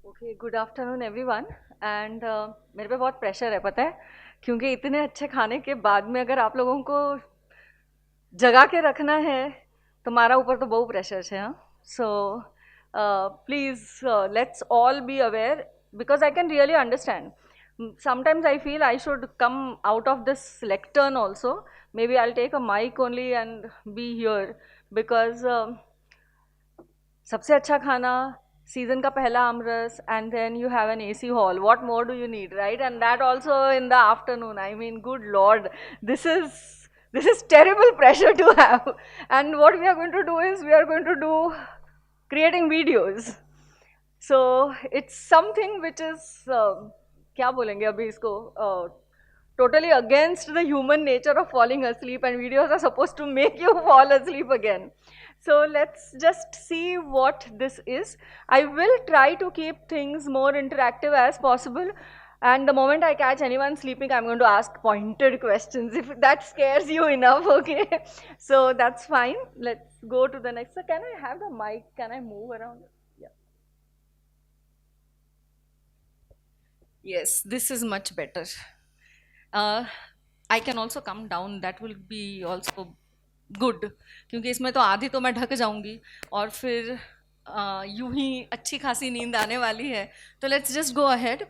Okay, good afternoon everyone. And मेरे पे बहुत प्रेशर है, पता है, क्योंकि इतने अच्छे खाने के बाद में अगर आप लोगों को जगा के रखना है तो हमारा ऊपर तो बहुत प्रेशर है। हाँ, so please let's all be aware because I can really understand. Sometimes I feel I should come out of this lectern also. Maybe I'll take a mic only and be here because सबसे अच्छा खाना, season का पहला आमरस, and then you have an AC hall. What more do you need, right? And that also in the afternoon. I mean, good Lord, this is this is terrible pressure to have. And what we are going to do is we are going to do creating videos. So it's something which is क्या बोलेंगे अभी इसको, totally against the human nature of falling asleep, and videos are supposed to make you fall asleep again. So let's just see what this is. I will try to keep things more interactive as possible. And the moment I catch anyone sleeping, I'm going to ask pointed questions, if that scares you enough, okay? So that's fine. Let's go to the next. So can I have the mic? Can I move around? Yeah. Yes, this is much better. I can also come down. That will be also good, क्योंकि इसमें तो आधी तो मैं ढक जाऊंगी और फिर यूं ही अच्छी खासी नींद आने वाली है. तो let's just go ahead.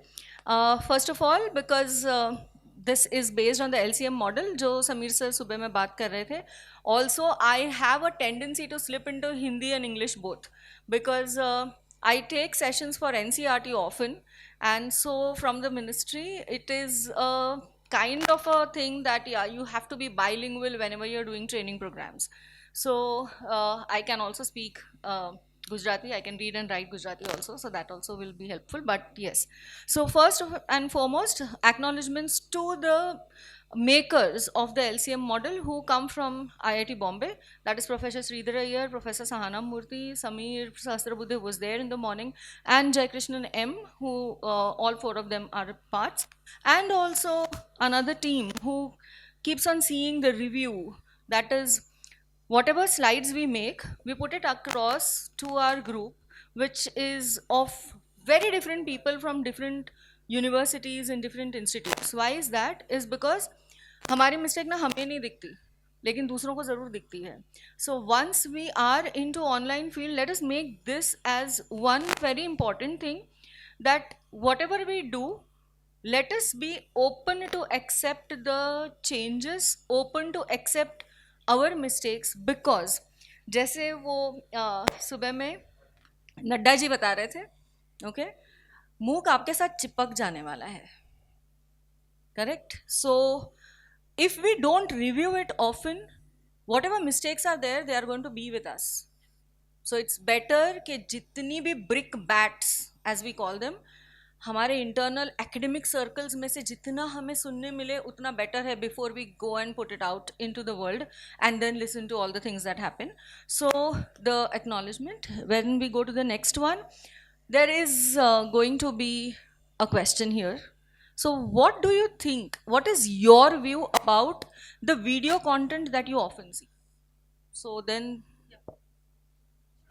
First of all, because this is based on the LCM model जो समीर सर सुबह में बात कर रहे थे. Also I have a tendency to slip into Hindi and English both, because I take sessions for NCRT often, and so from the ministry it is a kind of a thing that you have to be bilingual whenever you're doing training programs. So I can also speak Gujarati. I can read and write Gujarati also, so that also will be helpful. But yes, so first and foremost, acknowledgements to the makers of the LCM model who come from IIT Bombay. That is Professor Sridhar Iyer, Professor Sahana Murthy, Samir Sahasrabudhe was there in the morning, and Jaikrishnan M, who all four of them are parts. And also another team who keeps on seeing the review. That is, whatever slides we make, we put it across to our group, which is of very different people from different universities and different institutes. Why is that? Is because हमारी mistake ना हमें नहीं दिखती, लेकिन दूसरों को ज़रूर दिखती है. So once we are into online field, let us make this as one very important thing, that whatever we do, let us be open to accept the changes, open to accept our mistakes. Because जैसे वो सुबह में नड्डा जी बता रहे थे, okay, मूक आपके साथ चिपक जाने वाला है, correct? So if we don't review it often, whatever mistakes are there, they are going to be with us. So it's better कि जितनी भी brick bats, as we call them, हमारे internal academic circles में से जितना हमें सुनने मिले उतना better है, before we go and put it out into the world and then listen to all the things that happen. So the acknowledgement. When we go to the next one, there is going to be a question here. So what do you think, what is your view about the video content that you often see? So then,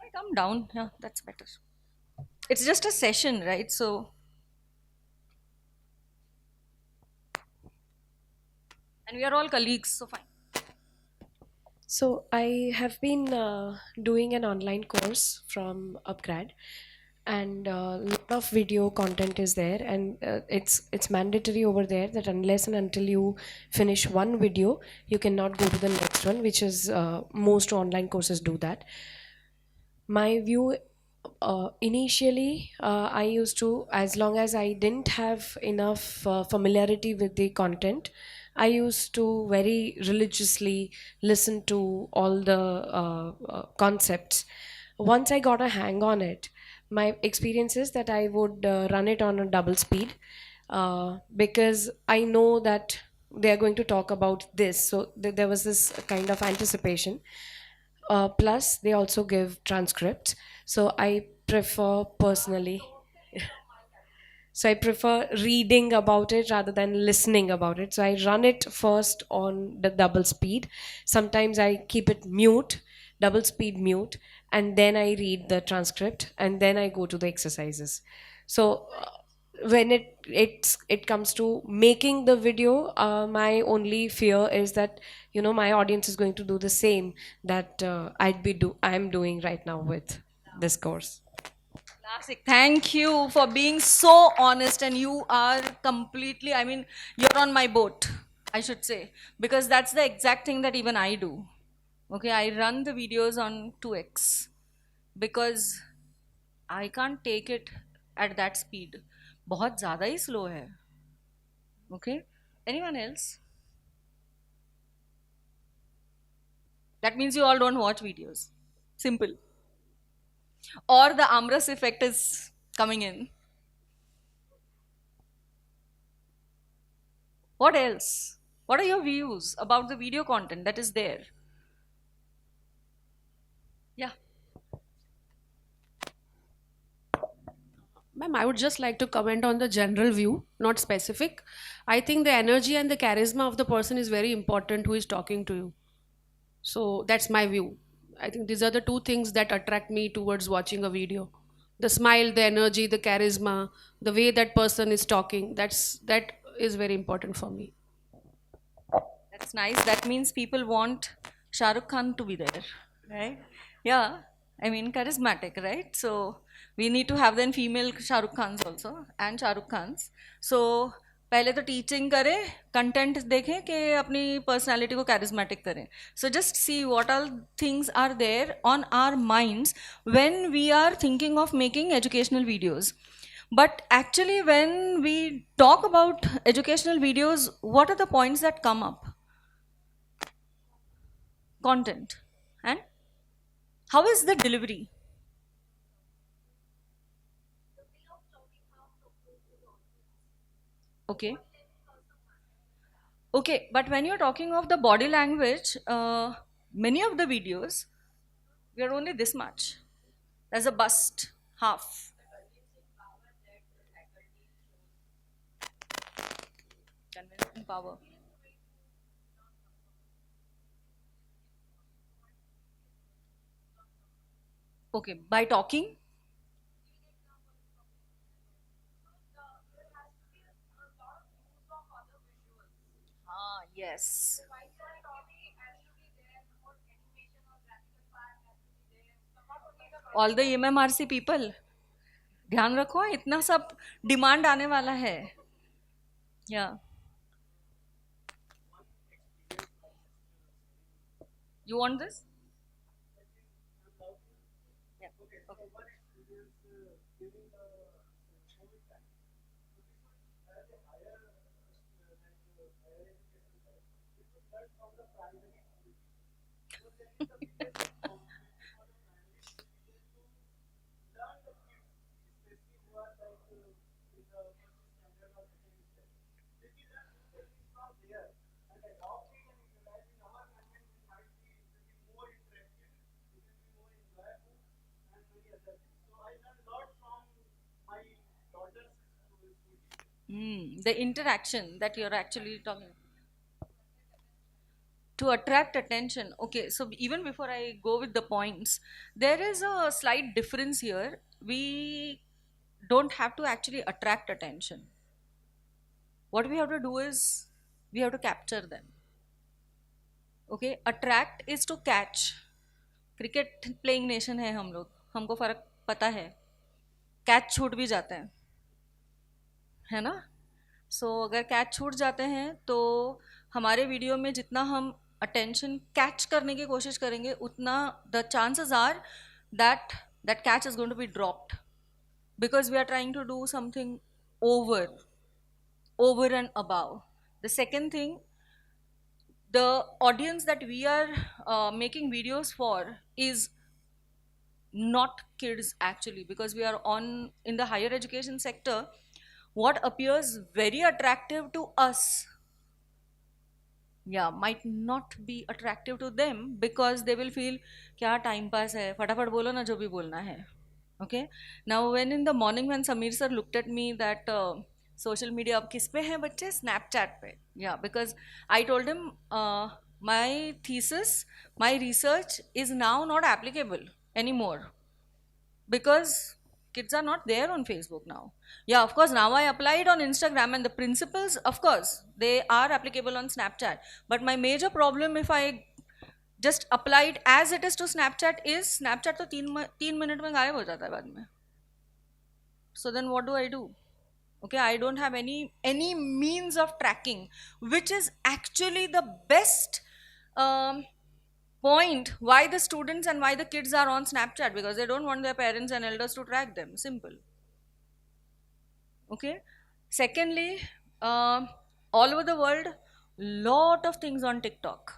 I come down, yeah, that's better. It's just a session, right? So, and we are all colleagues, so fine. So I have been doing an online course from Upgrad, and a lot of video content is there, and it's mandatory over there that unless and until you finish one video, you cannot go to the next one, which is most online courses do that. My view, initially I used to, as long as I didn't have enough familiarity with the content, I used to very religiously listen to all the concepts. Once I got a hang on it, my experience is that I would run it on a double speed, because I know that they are going to talk about this. So there was this kind of anticipation. Plus, they also give transcripts. So I prefer personally. So I prefer reading about it rather than listening about it. So I run it first on the double speed. Sometimes I keep it mute, double speed mute, and then I read the transcript, and then I go to the exercises. So when it comes to making the video, my only fear is that, my audience is going to do the same that I'm doing right now with this course. Classic. Thank you for being so honest, and you are completely, I mean, you're on my boat, I should say, because that's the exact thing that even I do. Okay, I run the videos on 2x because I can't take it at that speed. बहुत ज़्यादा ही slow है. Okay? Anyone else? That means you all don't watch videos. Simple. Or the Amras effect is coming in. What else? What are your views about the video content that is there? Yeah. Ma'am, I would just like to comment on the general view, not specific. I think the energy and the charisma of the person is very important who is talking to you. So that's my view. I think these are the two things that attract me towards watching a video. The smile, the energy, the charisma, the way that person is talking, that is very important for me. That's nice. That means people want Shah Rukh Khan to be there, right? Yeah, I mean charismatic, right? So we need to have then female Shah Rukh Khans also and Shah Rukh Khans. So पहले तो teaching करें, content देखें कि अपनी personality को charismatic करें. So just see what all things are there on our minds when we are thinking of making educational videos. But actually, when we talk about educational videos, what are the points that come up? Content. And how is the delivery? Okay. Okay, but when you're talking of the body language, many of the videos, we are only this much. There's a bust, half. Convincing power. Okay, by talking. Ah, yes. All the MMRC people, ध्यान रखो इतना सब demand आने वाला है. Yeah. You want this? Yeah. Okay. The interaction that you're actually talking to attract attention. Okay, so even before I go with the points, there is a slight difference here. We don't have to actually attract attention. What we have to do is we have to capture them. Okay, attract is to catch. Cricket playing nation है हम लोग, हमको फर्क पता है. Catch छूट भी जाते हैं, है ना? सो अगर कैच छूट जाते हैं तो हमारे वीडियो में जितना हम अटेंशन कैच करने की कोशिश करेंगे उतना the chances are that that catch is going to be dropped because we are trying to do something over over and above. The second thing, the audience that we are making videos for is not kids actually, because we are on in the higher education sector. What appears very attractive to us, yeah, might not be attractive to them because they will feel क्या time pass है, फटाफट बोलो ना जो भी बोलना है. Okay, now when in the morning when Sameer sir looked at me that social media अब किस पे है बच्चे, Snapchat पे. Yeah, because I told him my thesis, my research is now not applicable anymore, because kids are not there on Facebook now. Yeah, of course, now I applied on Instagram, and the principles, of course, they are applicable on Snapchat. But my major problem, if I just apply it as it is to Snapchat, is Snapchat तो 3 minute में गायब हो जाता है बाद में. So then what do I do? Okay, I don't have any means of tracking, which is actually the best um, point why the students and why the kids are on Snapchat, because they don't want their parents and elders to track them. Simple. Okay. Secondly, all over the world, lot of things on TikTok.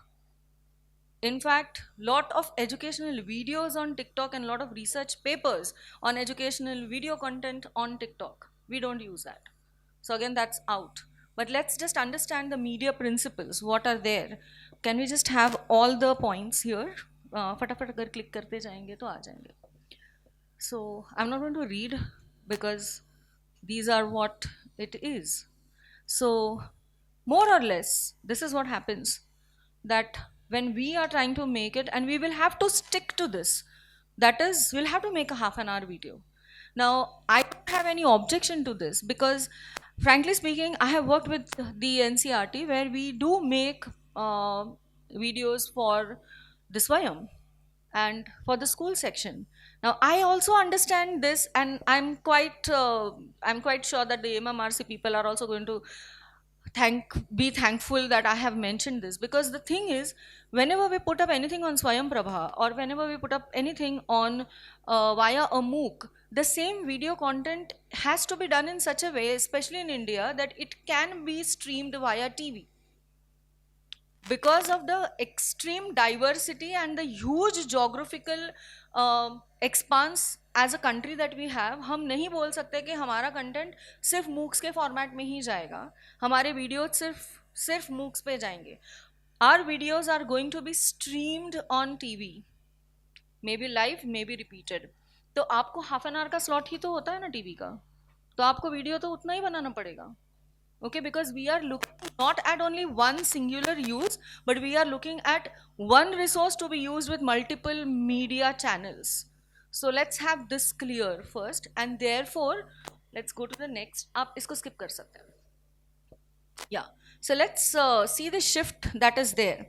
In fact, lot of educational videos on TikTok and lot of research papers on educational video content on TikTok. We don't use that. So again, that's out. But let's just understand the media principles. What are there? Can we just have all the points here? फटाफट अगर click करते जाएंगे तो आ जाएंगे. So I'm not going to read because these are what it is. So more or less, this is what happens, that when we are trying to make it, and we will have to stick to this, that is, we'll have to make a half-an-hour video. Now, I don't have any objection to this, because frankly speaking, I have worked with the NCRT where we do make videos for the Swayam and for the school section. Now, I also understand this, and I'm quite sure that the MMRC people are also going to be thankful that I have mentioned this, because the thing is, whenever we put up anything on Swayam Prabha, or whenever we put up anything on via a MOOC, the same video content has to be done in such a way, especially in India, that it can be streamed via TV. Because of the extreme diversity and the huge geographical expanse as a country that we have, हम नहीं बोल सकते कि हमारा content सिर्फ MOOCs के format में ही जाएगा, हमारे वीडियोज सिर्फ मूक्स पे जाएंगे. Our videos are going to be streamed on TV, maybe live, maybe repeated. तो आपको हाफ एन आवर का स्लॉट ही तो होता है ना टीवी का, तो आपको वीडियो तो उतना ही बनाना पड़ेगा. Okay, because we are looking not at only one singular use, but we are looking at one resource to be used with multiple media channels. So let's have this clear first, and therefore let's go to the next. आप इसको skip कर सकते हैं. Yeah, so let's see the shift that is there.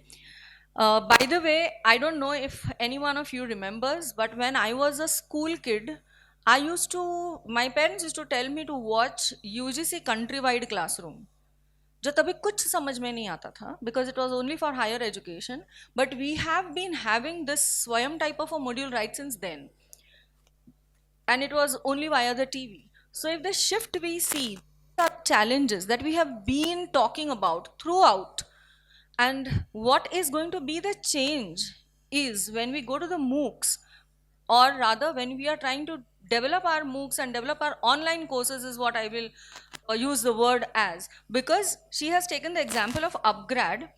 By the way, I don't know if any one of you remembers, but when I was a school kid, my parents used to tell me to watch UGC countrywide classroom, जो तभी कुछ समझ में नहीं आता था, because it was only for higher education, but we have been having this Swayam type of a module right since then, and it was only via the TV. So if the shift we see, the challenges that we have been talking about throughout, and what is going to be the change is when we go to the MOOCs, or rather when we are trying to develop our MOOCs and develop our online courses, is what I will use the word as, because she has taken the example of upgrad.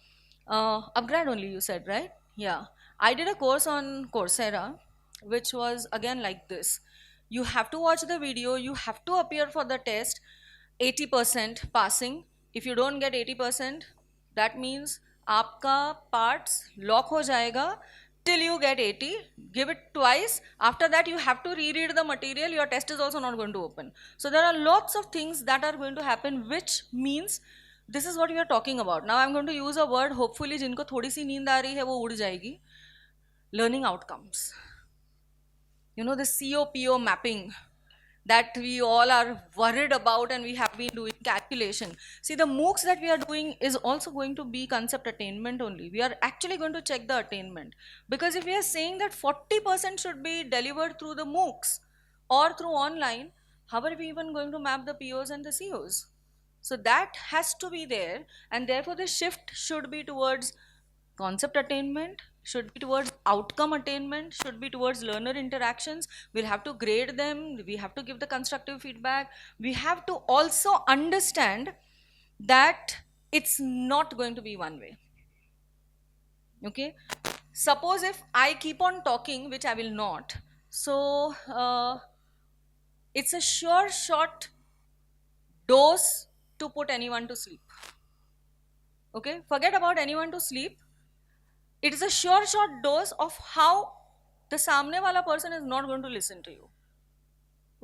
Upgrad only you said, right? Yeah. I did a course on Coursera, which was again like this. You have to watch the video, you have to appear for the test, 80% passing. If you don't get 80%, that means आपका parts lock हो जाएगा till you get 80. Give it twice. After that, you have to reread the material. Your test is also not going to open. So there are lots of things that are going to happen, which means this is what we are talking about. Now I'm going to use a word, hopefully जिनको थोड़ी सी नींद आ रही है वो उड़ जाएगी. Learning outcomes. You know, the COPO mapping that we all are worried about, and we have been doing calculation. See, the MOOCs that we are doing is also going to be concept attainment only. We are actually going to check the attainment, because if we are saying that 40% should be delivered through the MOOCs or through online, how are we even going to map the POs and the COs? So that has to be there, and therefore the shift should be towards concept attainment, should be towards outcome attainment, should be towards learner interactions. We'll have to grade them, we have to give the constructive feedback, we have to also understand that it's not going to be one way. Okay, suppose if I keep on talking, which I will not, so it's a sure shot dose to put anyone to sleep. Okay, forget about anyone to sleep. It is a sure shot dose of how the samne wala person is not going to listen to you.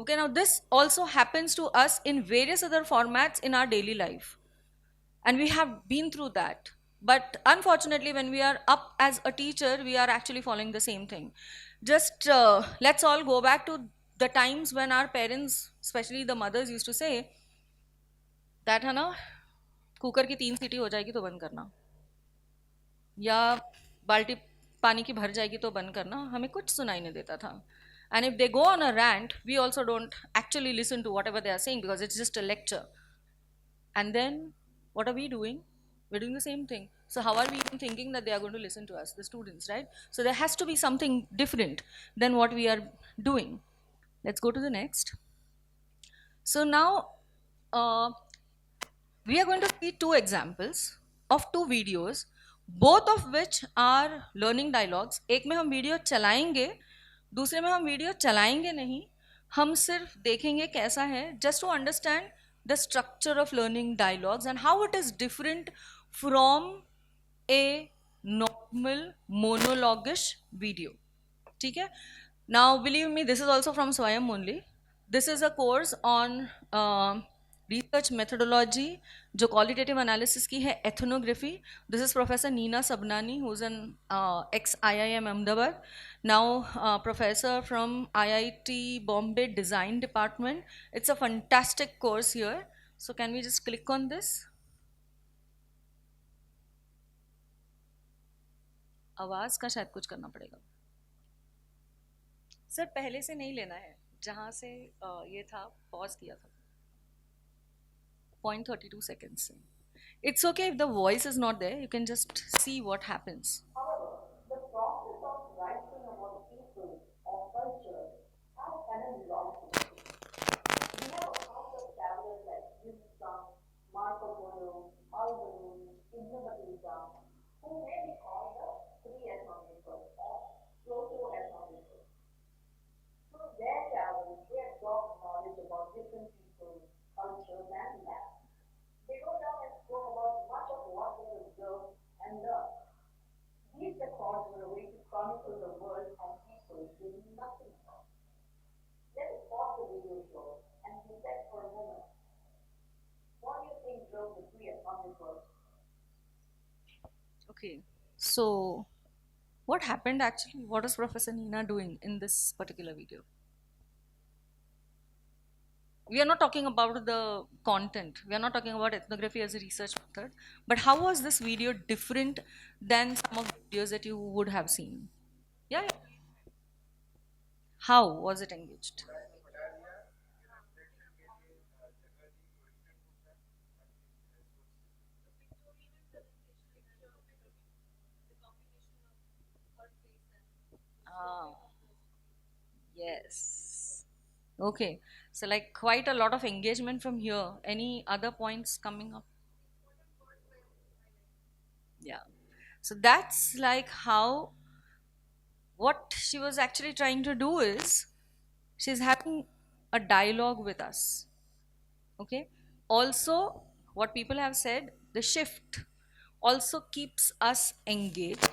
Okay, now this also happens to us in various other formats in our daily life, and we have been through that. But unfortunately, when we are up as a teacher, we are actually following the same thing. Just let's all go back to the times when our parents, especially the mothers, used to say that है ना, cooker की 3 सीटी हो जाएगी तो बंद करना, या बाल्टी पानी की भर जाएगी तो बंद करना, हमें कुछ सुनाई नहीं देता था. And if they go on a rant, we also don't actually listen to whatever they are saying because it's just a lecture. And then what are we doing? We're doing the same thing. So how are we even thinking that they are going to listen to us, the students, right? So there has to be something different than what we are doing. Let's go to the next. So now uh, we are going to see two examples of two videos, both of which are learning dialogues. एक में हम video चलाएंगे, दूसरे में हम video चलाएंगे नहीं, हम सिर्फ देखेंगे कैसा है, just to understand the structure of learning dialogues and how it is different from a normal monologish video. ठीक है? Now, believe me, this is also from Swayam only. This is a course on research methodology, जो qualitative analysis की है, ethnography. This is Professor Neena Sabnani, who's an ex-IIM Ahmedabad, now professor from IIT Bombay Design Department. It's a fantastic course here. So can we just click on this? आवाज़ का शायद कुछ करना पड़ेगा. Sir पहले से नहीं लेना है, जहाँ से ये था पॉज किया था 0.32 seconds से. It's okay if the voice is not there, you can just see what happens. However, the process of writing about people or culture has an long history. We have accounts of travelers like Deshmukh, Marco Polo, Albanese, Ibn Battuta, who may be called the pre-ethnographers or proto-ethnographers. Through their travels, they absorbed knowledge about different peoples, cultures, and lands. They wrote down and spoke about much of what they observed and learned. These records were a way to chronicle the world and people they knew nothing about. Let us pause the video show and reflect for a moment. What do you think drove the pre-ethnographers? Okay, so what happened actually? What is Professor Neena doing in this particular video? We are not talking about the content. We are not talking about ethnography as a research method. But how was this video different than some of the videos that you would have seen? Yeah, yeah. How was it engaged? Ah, yes. Okay. So like quite a lot of engagement from here. Any other points coming up? Yeah. So that's like how what she was actually trying to do is she's having a dialogue with us. Okay. Also, what people have said, the shift also keeps us engaged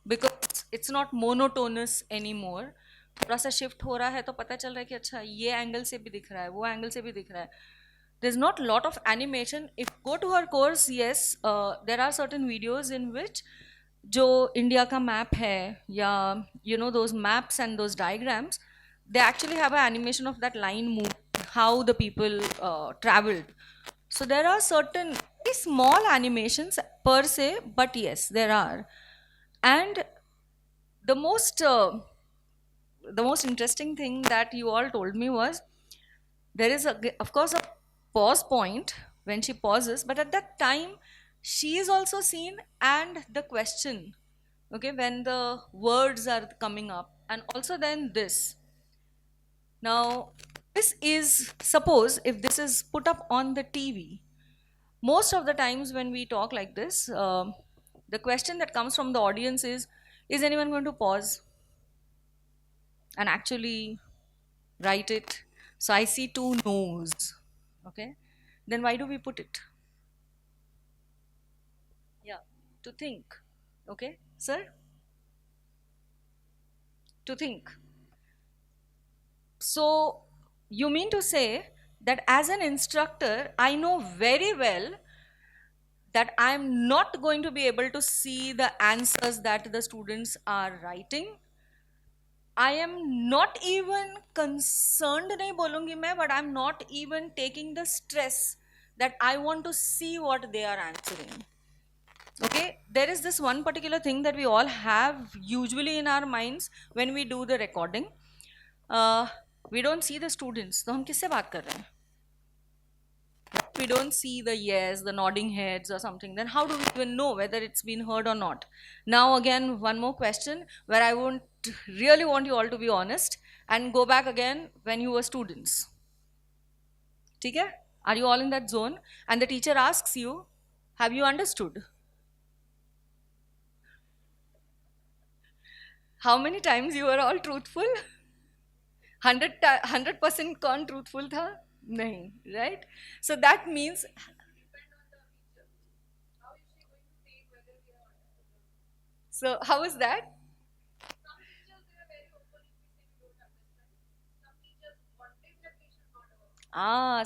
because it's not monotonous anymore. थोड़ा सा shift हो रहा है तो पता चल रहा है कि अच्छा ये एंगल से भी दिख रहा है, वो एंगल से भी दिख रहा है. There's not a lot of animation. If go to her course, yes, there are certain videos in which जो इंडिया का मैप है या you know those maps and those diagrams, they actually have an animation of that line move, how the people traveled. So there are certain very small animations per se, but yes, there are. And the most interesting thing that you all told me was there is of course a pause point when she pauses, but at that time she is also seen, and the question, okay, when the words are coming up, and also then this. Now this is, suppose if this is put up on the TV, most of the times when we talk like this, the question that comes from the audience is anyone going to pause and actually write it? So I see two no's. Okay, then why do we put it? Yeah, to think. Okay, sir? to think. So, you mean to say that as an instructor, I know very well that I'm not going to be able to see the answers that the students are writing. I am not even concerned, नहीं बोलूँगी मैं, but I'm not even taking the stress that I want to see what they are answering. Okay, there is this one particular thing that we all have usually in our minds when we do the recording. We don't see the students, तो हम किससे बात कर रहे हैं? We don't see the yes, the nodding heads or something, then how do we even know whether it's been heard or not? Now again, one more question where I won't really want you all to be honest and go back again when you were students. ठीक है? Are you all in that zone? And the teacher asks you, have you understood? How many times you were all truthful? 100% कौन truthful था? नहीं, right? So that means so how is that?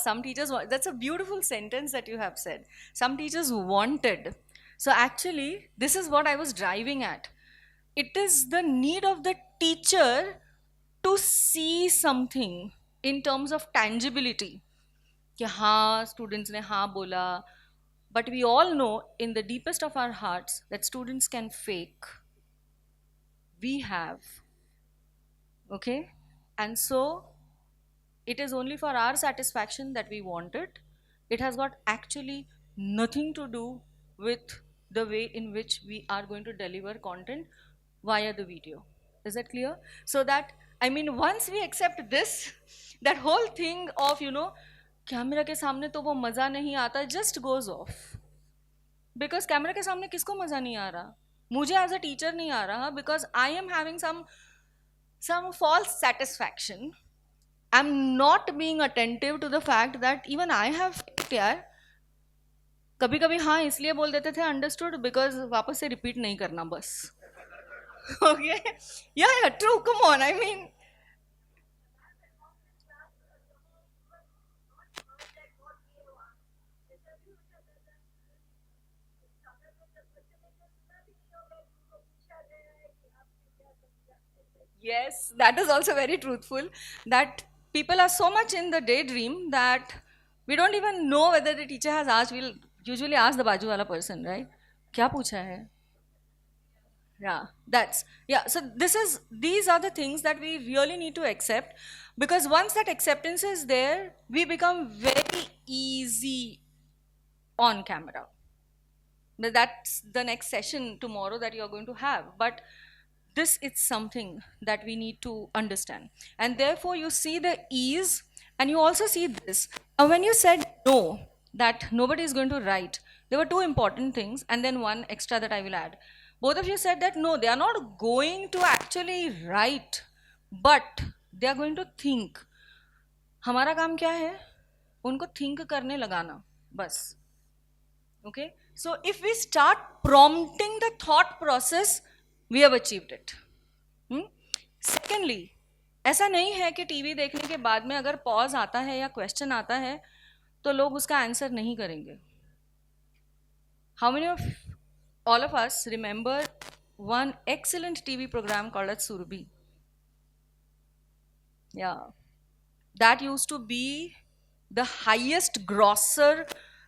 Some teachers want, that's a beautiful sentence that you have said. Some teachers wanted. So actually, this is what I was driving at. It is the need of the teacher to see something in terms of tangibility. कि हाँ students ने हाँ बोला, but we all know in the deepest of our hearts that students can fake. We have. Okay? And so it is only for our satisfaction that we want it. It has got actually nothing to do with the way in which we are going to deliver content via the video. Is that clear? So that, I mean, once we accept this, that whole thing of, camera के सामने तो वो मज़ा नहीं आता, just goes off. Because camera के सामने किसको मज़ा नहीं आ रहा? मुझे as a teacher नहीं आ रहा, because I am having some false satisfaction. I'm not being attentive to the fact that even I have faked यार. कभी कभी हाँ इसलिए बोल देते थे understood because वापस से repeat नहीं करना बस. Okay? Yeah, true. Come on. I mean, yes, that is also very truthful. That people are so much in the daydream that we don't even know whether the teacher has asked. We'll usually ask the बाजू वाला person, right? क्या पूछा है? Yeah, so these are the things that we really need to accept, because once that acceptance is there, we become very easy on camera. That's the next session tomorrow that you're going to have, but this is something that we need to understand, and therefore you see the ease, and you also see this. When you said no, that nobody is going to write, there were two important things and then one extra that I will add. Both of you said that no, they are not going to actually write, but they are going to think. हमारा काम क्या है? उनको think करने लगाना, बस. Okay? So if we start prompting the thought process, we have achieved it. Secondly, ऐसा नहीं है कि टीवी देखने के बाद में अगर पॉज आता है या क्वेश्चन आता है तो लोग उसका आंसर नहीं करेंगे. How many of all of us remember one excellent TV program called as Surbi? Yeah. That used to be the highest grosser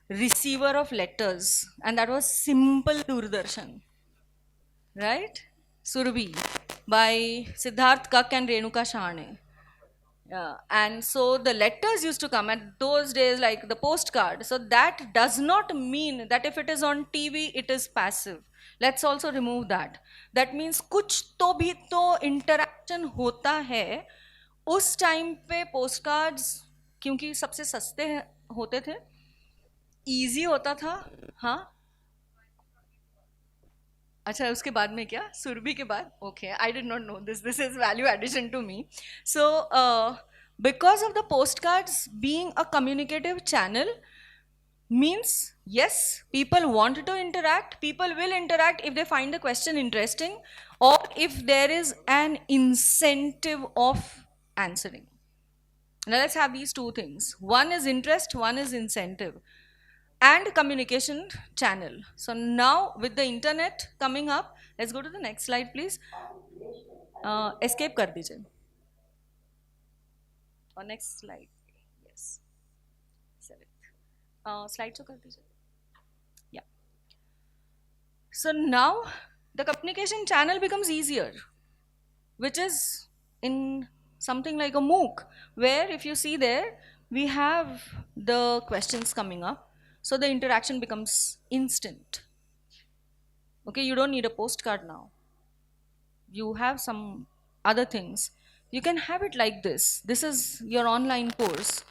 receiver of letters, and that was Simple Doordarshan. Right? Surbi by Siddharth Kak and Renuka Shahane. Yeah. And so the letters used to come at those days, like the postcard. So that does not mean that if it is on TV, it is passive. Let's also remove that. That means कुछ तो भी तो interaction होता है. उस time पे postcards क्योंकि सबसे सस्ते होते थे, easy होता था. हाँ, अच्छा उसके बाद में क्या? सुरभि के बाद? Okay, I did not know this. This is value addition to me. So because of the postcards being a communicative channel, means yes, people want to interact. People will interact if they find the question interesting, or if there is an incentive of answering. Now let's have these two things. One is interest, one is incentive, and communication channel. So now with the internet coming up, let's go to the next slide, please. Escape कर दीजिए. और next slide. Yes. Seventh. Slide show कर दीजिए. Yeah. So now the communication channel becomes easier, which is in something like a MOOC, where if you see there, we have the questions coming up. So the interaction becomes instant. Okay, you don't need a postcard now. You have some other things. You can have it like this. This is your online course.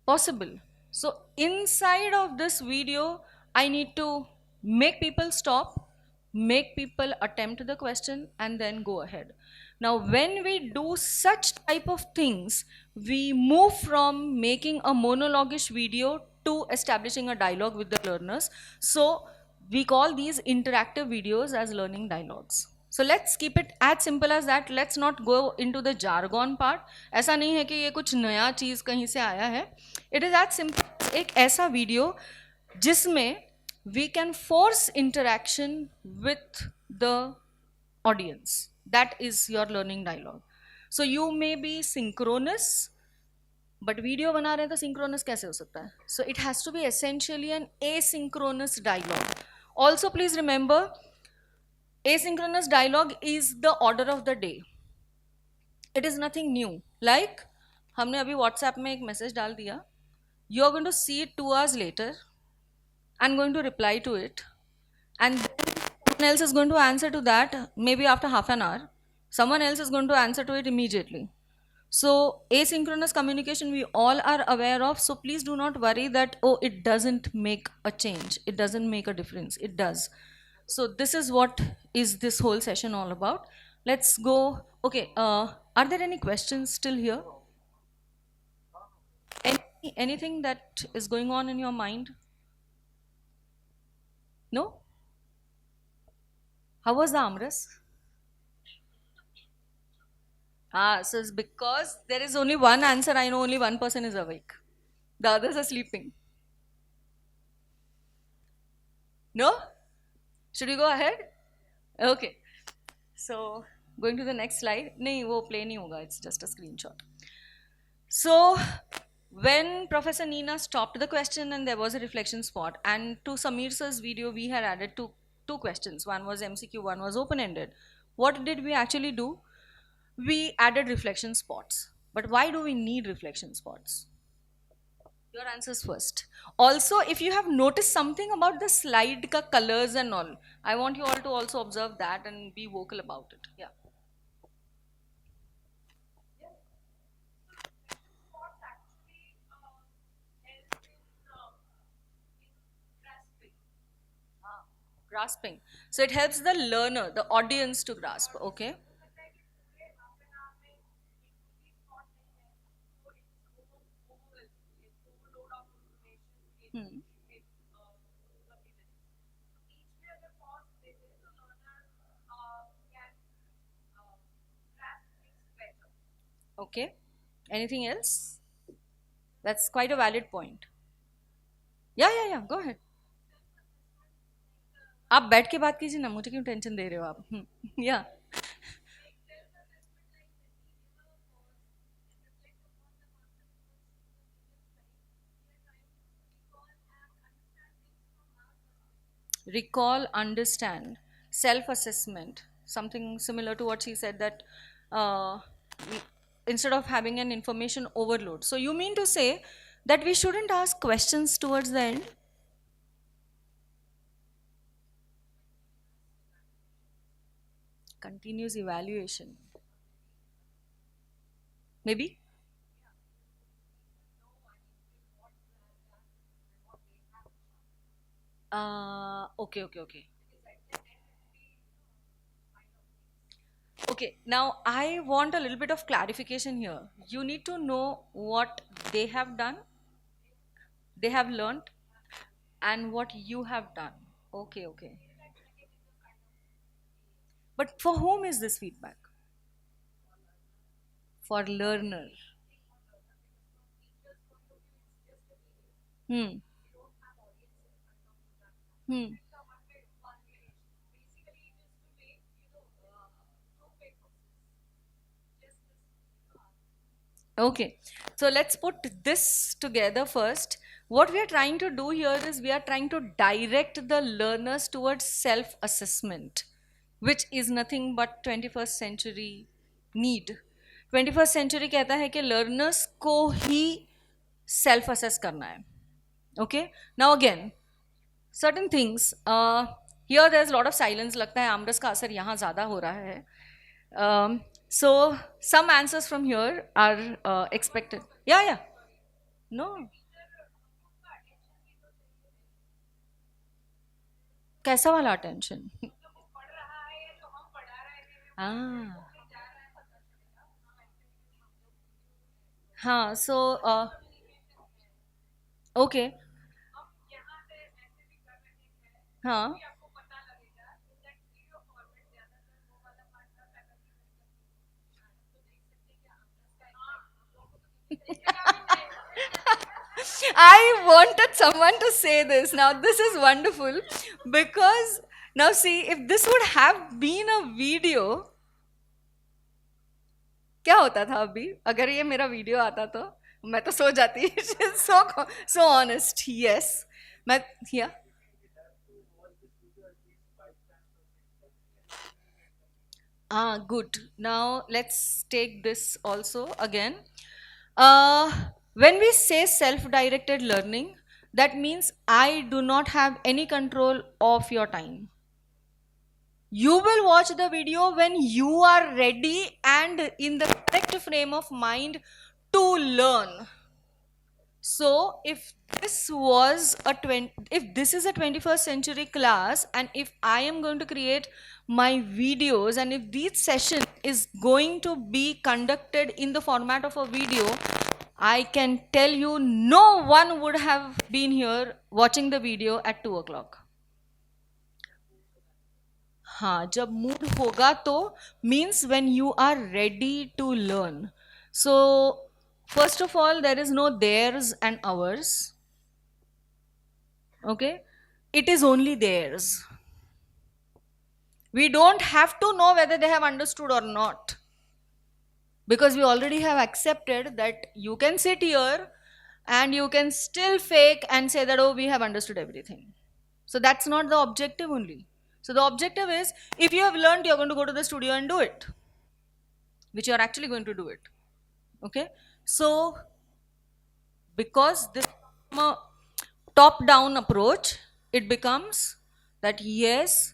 Possible. So inside of this video, I need to make people stop, make people attempt the question, and then go ahead. Now when we do such type of things, we move from making a monologish video to establishing a dialogue with the learners. So we call these interactive videos as learning dialogues. So let's keep it as simple as that. Let's not go into the jargon part. ऐसा नहीं है कि ये कुछ नया चीज़ कहीं से आया है. It is as simple एक ऐसा video जिसमें we can force interaction with the audience. That is your learning dialogue. So you may be synchronous, but video बना रहे हैं तो synchronous कैसे हो सकता है? So it has to be essentially an asynchronous dialogue. Also please remember, asynchronous dialogue is the order of the day. It is nothing new. Like हमने अभी WhatsApp में एक message डाल दिया. You are going to see it 2 hours later and going to reply to it, and then someone else is going to answer to that maybe after half an hour. Someone else is going to answer to it immediately. So asynchronous communication we all are aware of. So please do not worry that, oh, it doesn't make a change. It doesn't make a difference. It does. So this is what is this whole session all about. Let's go. Okay. Are there any questions still here? Anything that is going on in your mind? No? How was the Amras? So it's because there is only one answer. I know only one person is awake. The others are sleeping. No? Should we go ahead? Okay. So going to the next slide. नहीं वो play नहीं होगा. It's just a screenshot. So when Professor Neena stopped the question and there was a reflection spot, and to Samir sir's video we had added two questions. One was MCQ, one was open-ended. What did we actually do? We added reflection spots. But why do we need reflection spots? Your answers first. Also, if you have noticed something about the slide ka colors and all, I want you all to also observe that and be vocal about it. Yeah. Grasping. So it helps the learner, the audience to grasp. Okay. Hmm. Okay. Anything else? That's quite a valid point. Yeah. Go ahead. आप बैठ के बात कीजिए ना, मुझे क्यों tension दे रहे हो आप? या recall, understand, self-assessment, something similar to what she said, that uh, instead of having an information overload. So you mean to say that we shouldn't ask questions towards the end? Continuous evaluation. Maybe? Okay. Okay, now I want a little bit of clarification here. You need to know what they have done, they have learned, and what you have done. Okay. But for whom is this feedback? For learner. Hmm. Hmm. Okay, so let's put this together first. What we are trying to do here is we are trying to direct the learners towards self assessment, which is nothing but 21st century need. 21st century कहता है कि learners को ही self assess करना है. Okay, now again, certain things. Here there's a lot of silence. लगता है आमरस का असर यहाँ ज़्यादा हो रहा है. So some answers from here are expected. Yeah, yeah. No. कैसा वाला attention? Ah. हाँ, so okay. हाँ. I wanted someone to say this. Now, this is wonderful because now see, if this would have been a video, क्या होता था अभी अगर ये मेरा वीडियो आता तो मैं तो सो जाती. So honest. Yes. मैं yeah. Good. Now let's take this also again. Uh, when we say self-directed learning, that means I do not have any control of your time. You will watch the video when you are ready and in the correct frame of mind to learn. So if this was if this is a 21st century class and if I am going to create my videos and if this session is going to be conducted in the format of a video, I can tell you no one would have been here watching the video at 2 o'clock. हाँ, जब mood होगा तो means when you are ready to learn. So first of all, there is no theirs and ours. Okay, it is only theirs. We don't have to know whether they have understood or not, because we already have accepted that you can sit here and you can still fake and say that, oh, we have understood everything. So that's not the objective only. So the objective is, if you have learned, you're going to go to the studio and do it, which you're actually going to do it. Okay, so because this is a top down approach, it becomes that yes,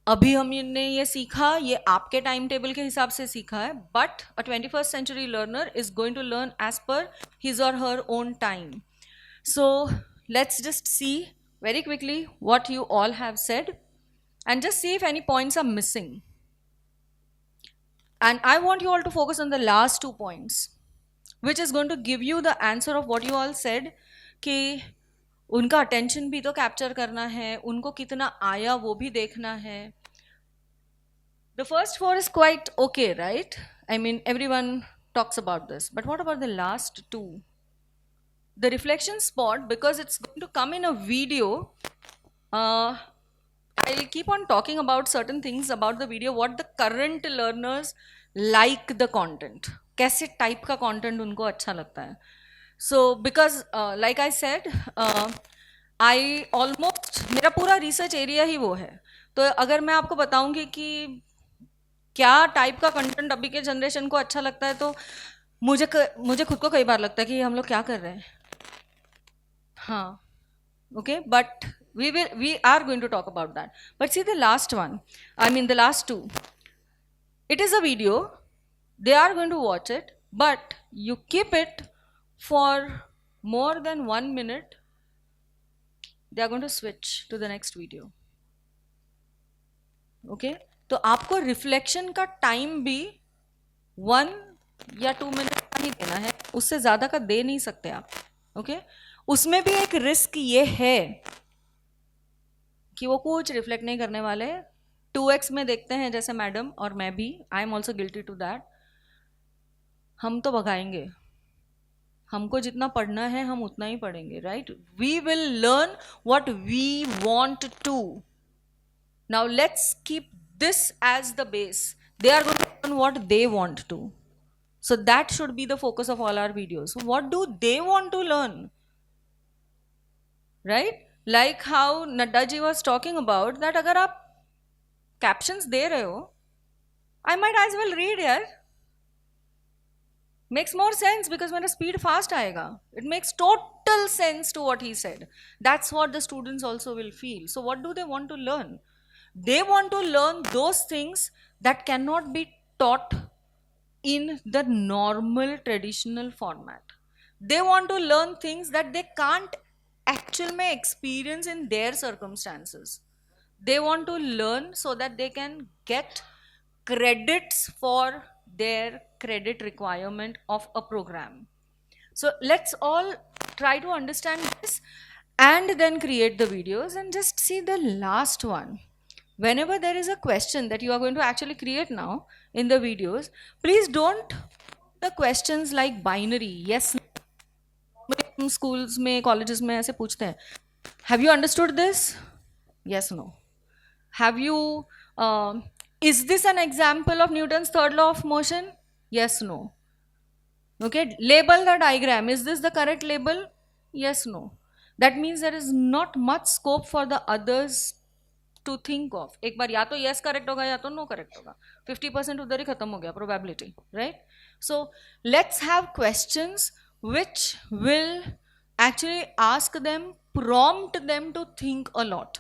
अभी हमने ये सीखा, ये आपके time table के हिसाब से सीखा है, but a 21st century learner is going to learn as per his or her own time. So let's just see very quickly what you all have said and just see if any points are missing. And I want you all to focus on the last 2 points, which is going to give you the answer of what you all said, कि उनका attention भी तो capture करना है, उनको कितना आया वो भी देखना है. The first 4 is quite okay, right? I mean, everyone talks about this. But what about the last 2? The reflection spot, because it's going to come in a video, I'll keep on talking about certain things about the video, what the current learners like the content. कैसे type का content उनको अच्छा लगता है. So, because like I said, I almost, मेरा पूरा research area ही वो है. तो अगर मैं आपको बताऊंगी कि क्या टाइप का कंटेंट अभी के जनरेशन को अच्छा लगता है, तो मुझे खुद को कई बार लगता है कि हम लोग क्या कर रहे हैं. हाँ, okay, but we are going to talk about that. But see the last one, I mean the last 2. It is a video, they are going to watch it, but you keep it for more than 1 minute, they are going to switch to the next video. Okay, तो आपको reflection का time भी 1 या 2 minute का ही देना है, उससे ज़्यादा का दे नहीं सकते आप. ओके, उसमें भी एक रिस्क ये है कि वो कुछ रिफ्लेक्ट नहीं करने वाले, 2x में देखते हैं जैसे मैडम और मैं भी, I am also guilty to that, हम तो भगाएंगे, हमको जितना पढ़ना है हम उतना ही पढ़ेंगे, right? We will learn what we want to. Now let's keep this as the base. They are going to learn what they want to. So that should be the focus of all our videos. So what do they want to learn? Right? Like how Nadda ji was talking about that अगर आप captions दे रहे हो, I might as well read यार. Makes more sense because मेरा speed fast आएगा. It makes total sense to what he said. That's what the students also will feel. So what do they want to learn? They want to learn those things that cannot be taught in the normal traditional format. They want to learn things that they can't actually experience in their circumstances. They want to learn so that they can get credits for their credit requirement of a program. So let's all try to understand this and then create the videos. And just see the last one. Whenever there is a question that you are going to actually create now in the videos, please don't the questions like binary. Yes, schools में, colleges में ऐसे पूछते हैं. Have you understood this? Yes, no. Have you, is this an example of Newton's third law of motion? Yes, no. Okay, label the diagram. Is this the correct label? Yes, no. That means there is not much scope for the others to think of. एक बार या तो yes correct होगा या तो no correct होगा. 50% उधर ही खत्म हो गया probability, right? So let's have questions which will actually ask them, prompt them to think a lot.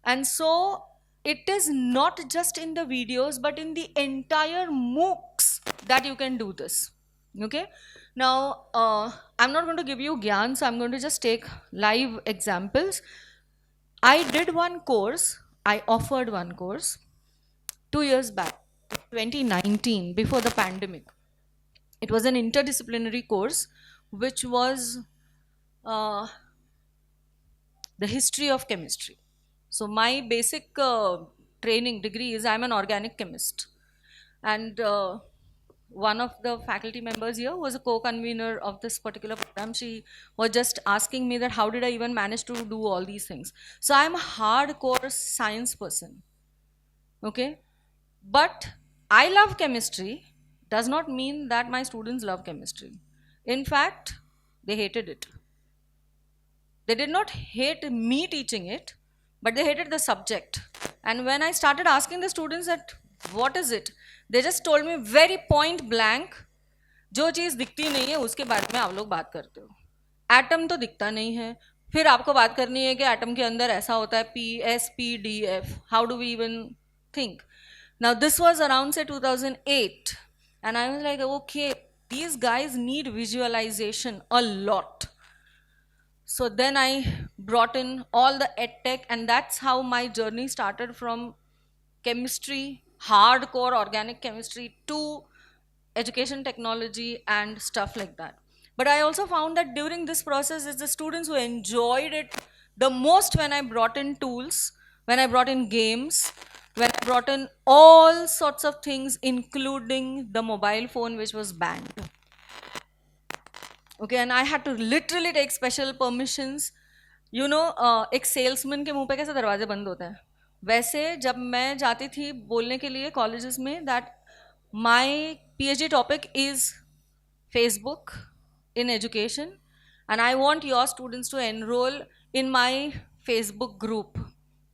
And so it is not just in the videos but in the entire MOOCs that you can do this. Okay, now I'm not going to give you gyan, so I'm going to just take live examples. I did one course, I offered one course 2 years back, 2019, before the pandemic. It was an interdisciplinary course which was the history of chemistry. So my basic training degree is I'm an organic chemist. And one of the faculty members here was a co-convener of this particular program. She was just asking me that how did I even manage to do all these things. So I'm a hardcore science person, okay? But I love chemistry does not mean that my students love chemistry. In fact, they hated it. They did not hate me teaching it, but they hated the subject. And when I started asking the students that what is it, they just told me very point blank, जो चीज़ दिखती नहीं है उसके बारे में आप लोग बात करते हो. एटम तो दिखता नहीं है, फिर आपको बात करनी है कि एटम के अंदर ऐसा होता है PSPDF. How do we even think? Now this was around say 2008, and I was like, okay, these guys need visualization a lot. So then I brought in all the edtech, and that's how my journey started from chemistry, hardcore organic chemistry, to education technology and stuff like that. But I also found that during this process, it's the students who enjoyed it the most when I brought in tools, when I brought in games, when I brought in all sorts of things, including the mobile phone, which was banned. Okay, and I had to literally take special permissions. You know, एक salesman के मुंह पे कैसे दरवाजे बंद होते हैं, वैसे जब मैं जाती थी बोलने के लिए कॉलेजेस में that my PhD topic is Facebook in education, and I want your students to enroll in my Facebook group,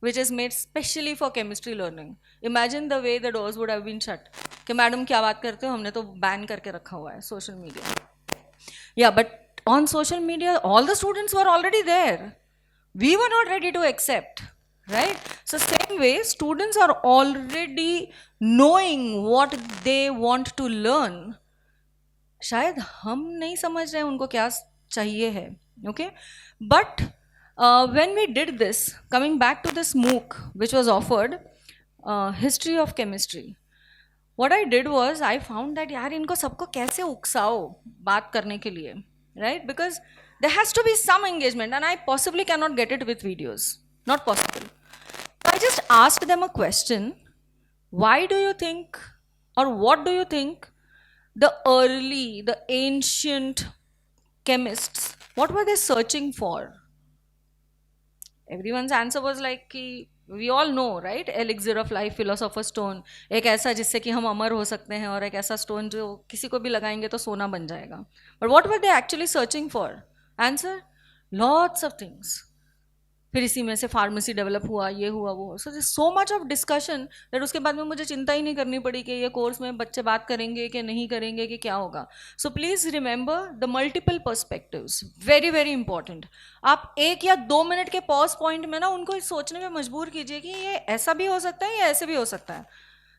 which is made specially for chemistry learning. Imagine the way the doors would have been shut. कि madam क्या बात करते हो, हमने तो ban करके रखा हुआ है social media. Yeah, but on social media, all the students were already there. We were not ready to accept, right? So same way, students are already knowing what they want to learn. शायद हम नहीं समझ रहे उनको क्या चाहिए है, okay? But when we did this, coming back to this MOOC, which was offered, history of chemistry, what I did was I found that यार इनको सबको कैसे उकसाओ बात करने के लिए, right? Because there has to be some engagement, and I possibly cannot get it with videos, not possible. So I just just ask them a question. Why do you think, or what do you think, the ancient chemists, what were they searching for? Everyone's answer was like कि we all know, right? Elixir of life, philosopher's stone, एक ऐसा जिससे कि हम अमर हो सकते हैं, और एक ऐसा stone जो किसी को भी लगाएंगे तो सोना बन जाएगा. But what were they actually searching for? Answer: lots of things. फिर इसी में से फार्मेसी डेवलप हुआ, ये हुआ, वो. So so much of discussion that उसके बाद में मुझे चिंता ही नहीं करनी पड़ी कि ये कोर्स में बच्चे बात करेंगे कि नहीं करेंगे कि क्या होगा. So please remember the multiple perspectives, very very important. आप 1 या 2 मिनट के पॉज पॉइंट में ना उनको सोचने में मजबूर कीजिए कि ये ऐसा भी हो सकता है, या ऐसे भी हो सकता है.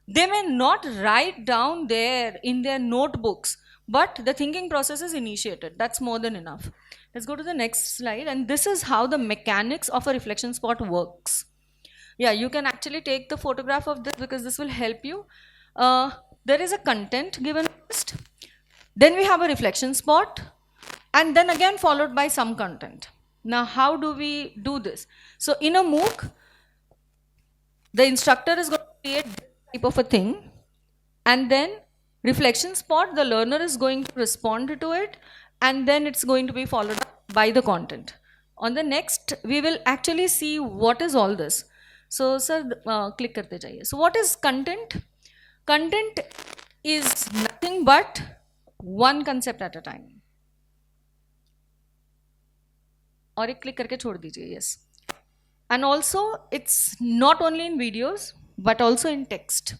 They may not write down there in their notebooks, but the thinking process is initiated. That's more than enough. Let's go to the next slide. And this is how the mechanics of a reflection spot works. Yeah, you can actually take the photograph of this because this will help you. There is a content given first. Then we have a reflection spot, and then again followed by some content. Now, how do we do this? So in a MOOC, the instructor is going to create this type of a thing, and then reflection spot, the learner is going to respond to it, and then it's going to be followed up by the content. On the next, we will actually see what is all this. So, sir, click karte jaiye. So, what is content? Content is nothing but one concept at a time. और एक click करके छोड़ दीजिए. Yes. And also, it's not only in videos, but also in text.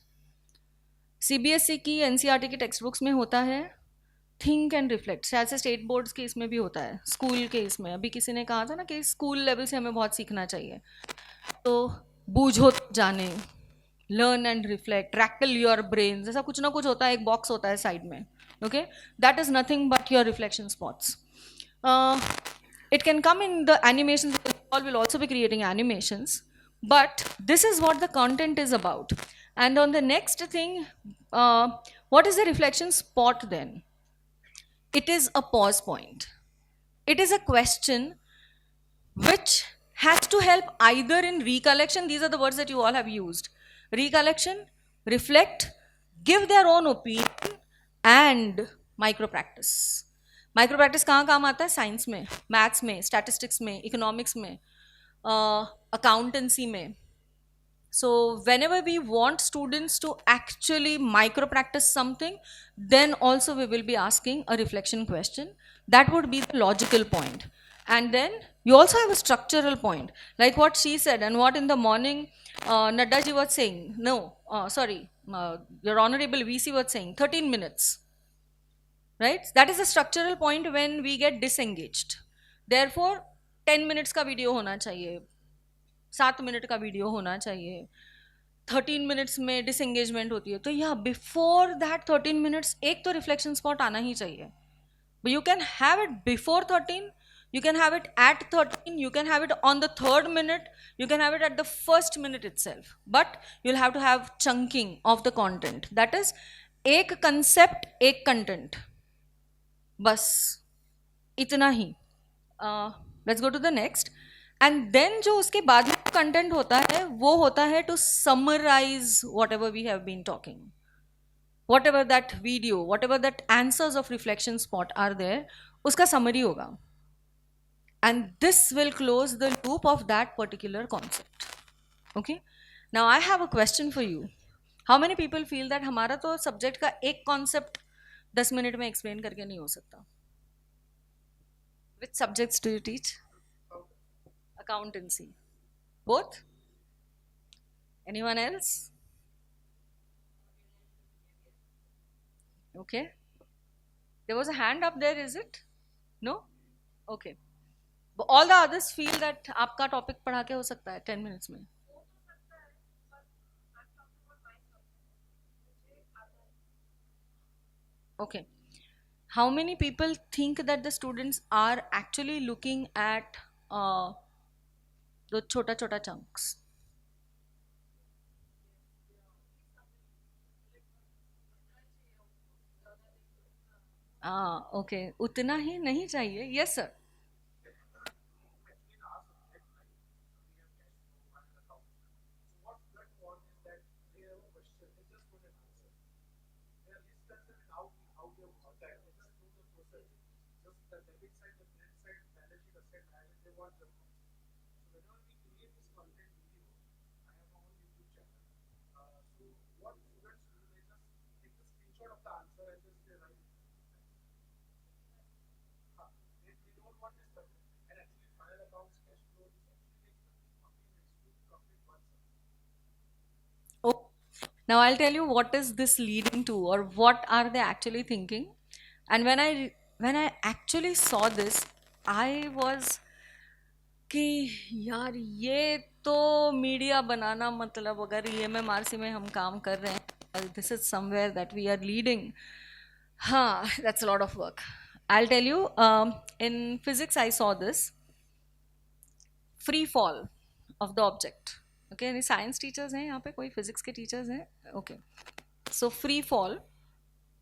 CBSE की, NCERT की text books में होता है थिंक एंड रिफ्लेक्ट. शायद से स्टेट बोर्ड्स के इसमें भी होता है, स्कूल के इसमें. अभी किसी ने कहा था ना कि स्कूल लेवल से हमें बहुत सीखना चाहिए. तो बूझो जाने, learn and reflect, rack your brain, जैसा कुछ ना कुछ होता है, एक बॉक्स होता है साइड में. Okay, that is nothing but your reflection spots. It can come in the animations. Will also be creating animations, but this is what the content is about. And on the next thing, what is the reflection spot then? It is a pause point. It is a question which has to help either in recollection. These are the words that you all have used: recollection, reflect, give their own opinion, and micro practice. Micro practice कहाँ काम आता है? Science में, maths में, statistics में, economics में, accountancy में. So whenever we want students to actually micro practice something, then also we will be asking a reflection question. That would be the logical point. And then you also have a structural point, like what she said and what in the morning Nadda ji was saying. Your Honorable VC was saying 13 minutes. Right? That is a structural point when we get disengaged. Therefore, 10 minutes का video होना चाहिए, 7 minute का video होना चाहिए, 13 minutes में disengagement होती है. तो या बिफोर दैट 13 मिनट्स एक तो रिफ्लेक्शन स्पॉट आना ही चाहिए. But you can have it before 13, you can have it at 13, you can have it on the 3rd minute, you can have it at the 1st minute itself. But you'll have to have chunking of the content. That is, एक concept, एक content. बस इतना ही. Let's go to the next. And then जो उसके बाद में content होता है वो होता है to summarise whatever we have been talking, whatever that video, whatever that answers of reflection spot are there, उसका समरी होगा. And this will close the loop of that particular concept. Okay, now I have a question for you. How many people feel that हमारा तो subject का एक concept 10 minute में explain करके नहीं हो सकता? Which subjects do you teach? Accountancy. Both? Anyone else? Okay. There was a hand up there, is it? No? Okay. But all the others feel that आपका टॉपिक पढ़ा के हो सकता है 10 मिनट्स में. Okay. How many people think that the students are actually looking at the chota chunks? Okay. उतना ही नहीं चाहिए. Yes, sir. Oh, now I'll tell you what is this leading to, or what are they actually thinking. And when I actually saw this, I was कि यार ये तो media बनाना, मतलब अगर EMMRC में हम काम कर रहे हैं, this is somewhere that we are leading. हाँ, that's a lot of work. I'll tell you, in physics I saw this free fall of the object. Okay, any science teachers हैं यहाँ पे, कोई physics के teachers हैं? Okay, so free fall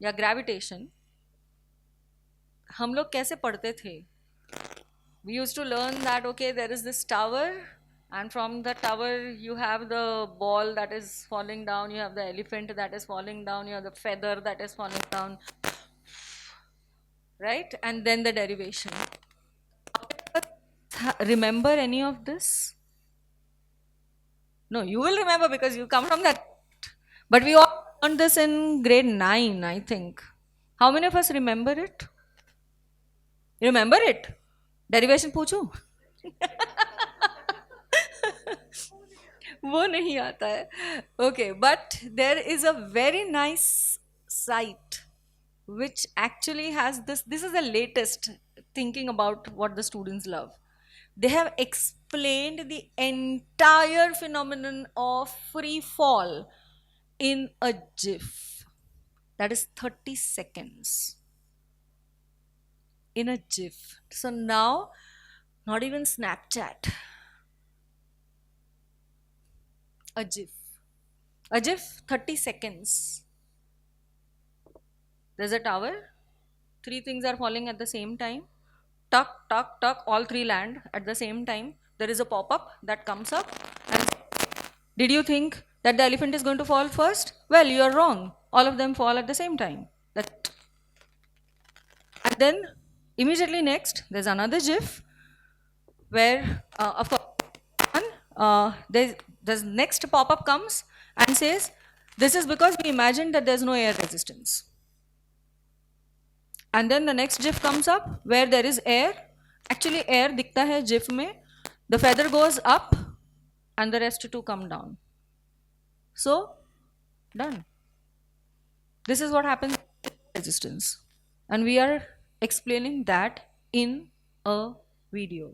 या gravitation हम लोग कैसे पढ़ते थे? We used to learn that okay, there is this tower, and from the tower you have the ball that is falling down, you have the elephant that is falling down, you have the feather that is falling down, right? And then the derivation. Remember any of this? No, you will remember because you come from that. But we all learned this in grade 9, I think. How many of us remember it? Remember it? Derivation पूछूं? वो नहीं आता है. Okay, but there is a very nice site which actually has this is the latest thinking about what the students love. They have explained the entire phenomenon of free fall in a GIF. That is 30 seconds. In a GIF. So now, not even Snapchat. A GIF. A GIF, 30 seconds. There's a tower. 3 things are falling at the same time. Tuck, tuck, tuck, all 3 land at the same time. There is a pop-up that comes up. And did you think that the elephant is going to fall first? Well, you are wrong. All of them fall at the same time. And then immediately next, there's another GIF where, of course, the next pop-up comes and says, this is because we imagined that there's no air resistance. And then the next GIF comes up where there is air. Actually, air दिखता है GIF में. The feather goes up and the rest two come down. So, done. This is what happens with resistance. And we are explaining that in a video.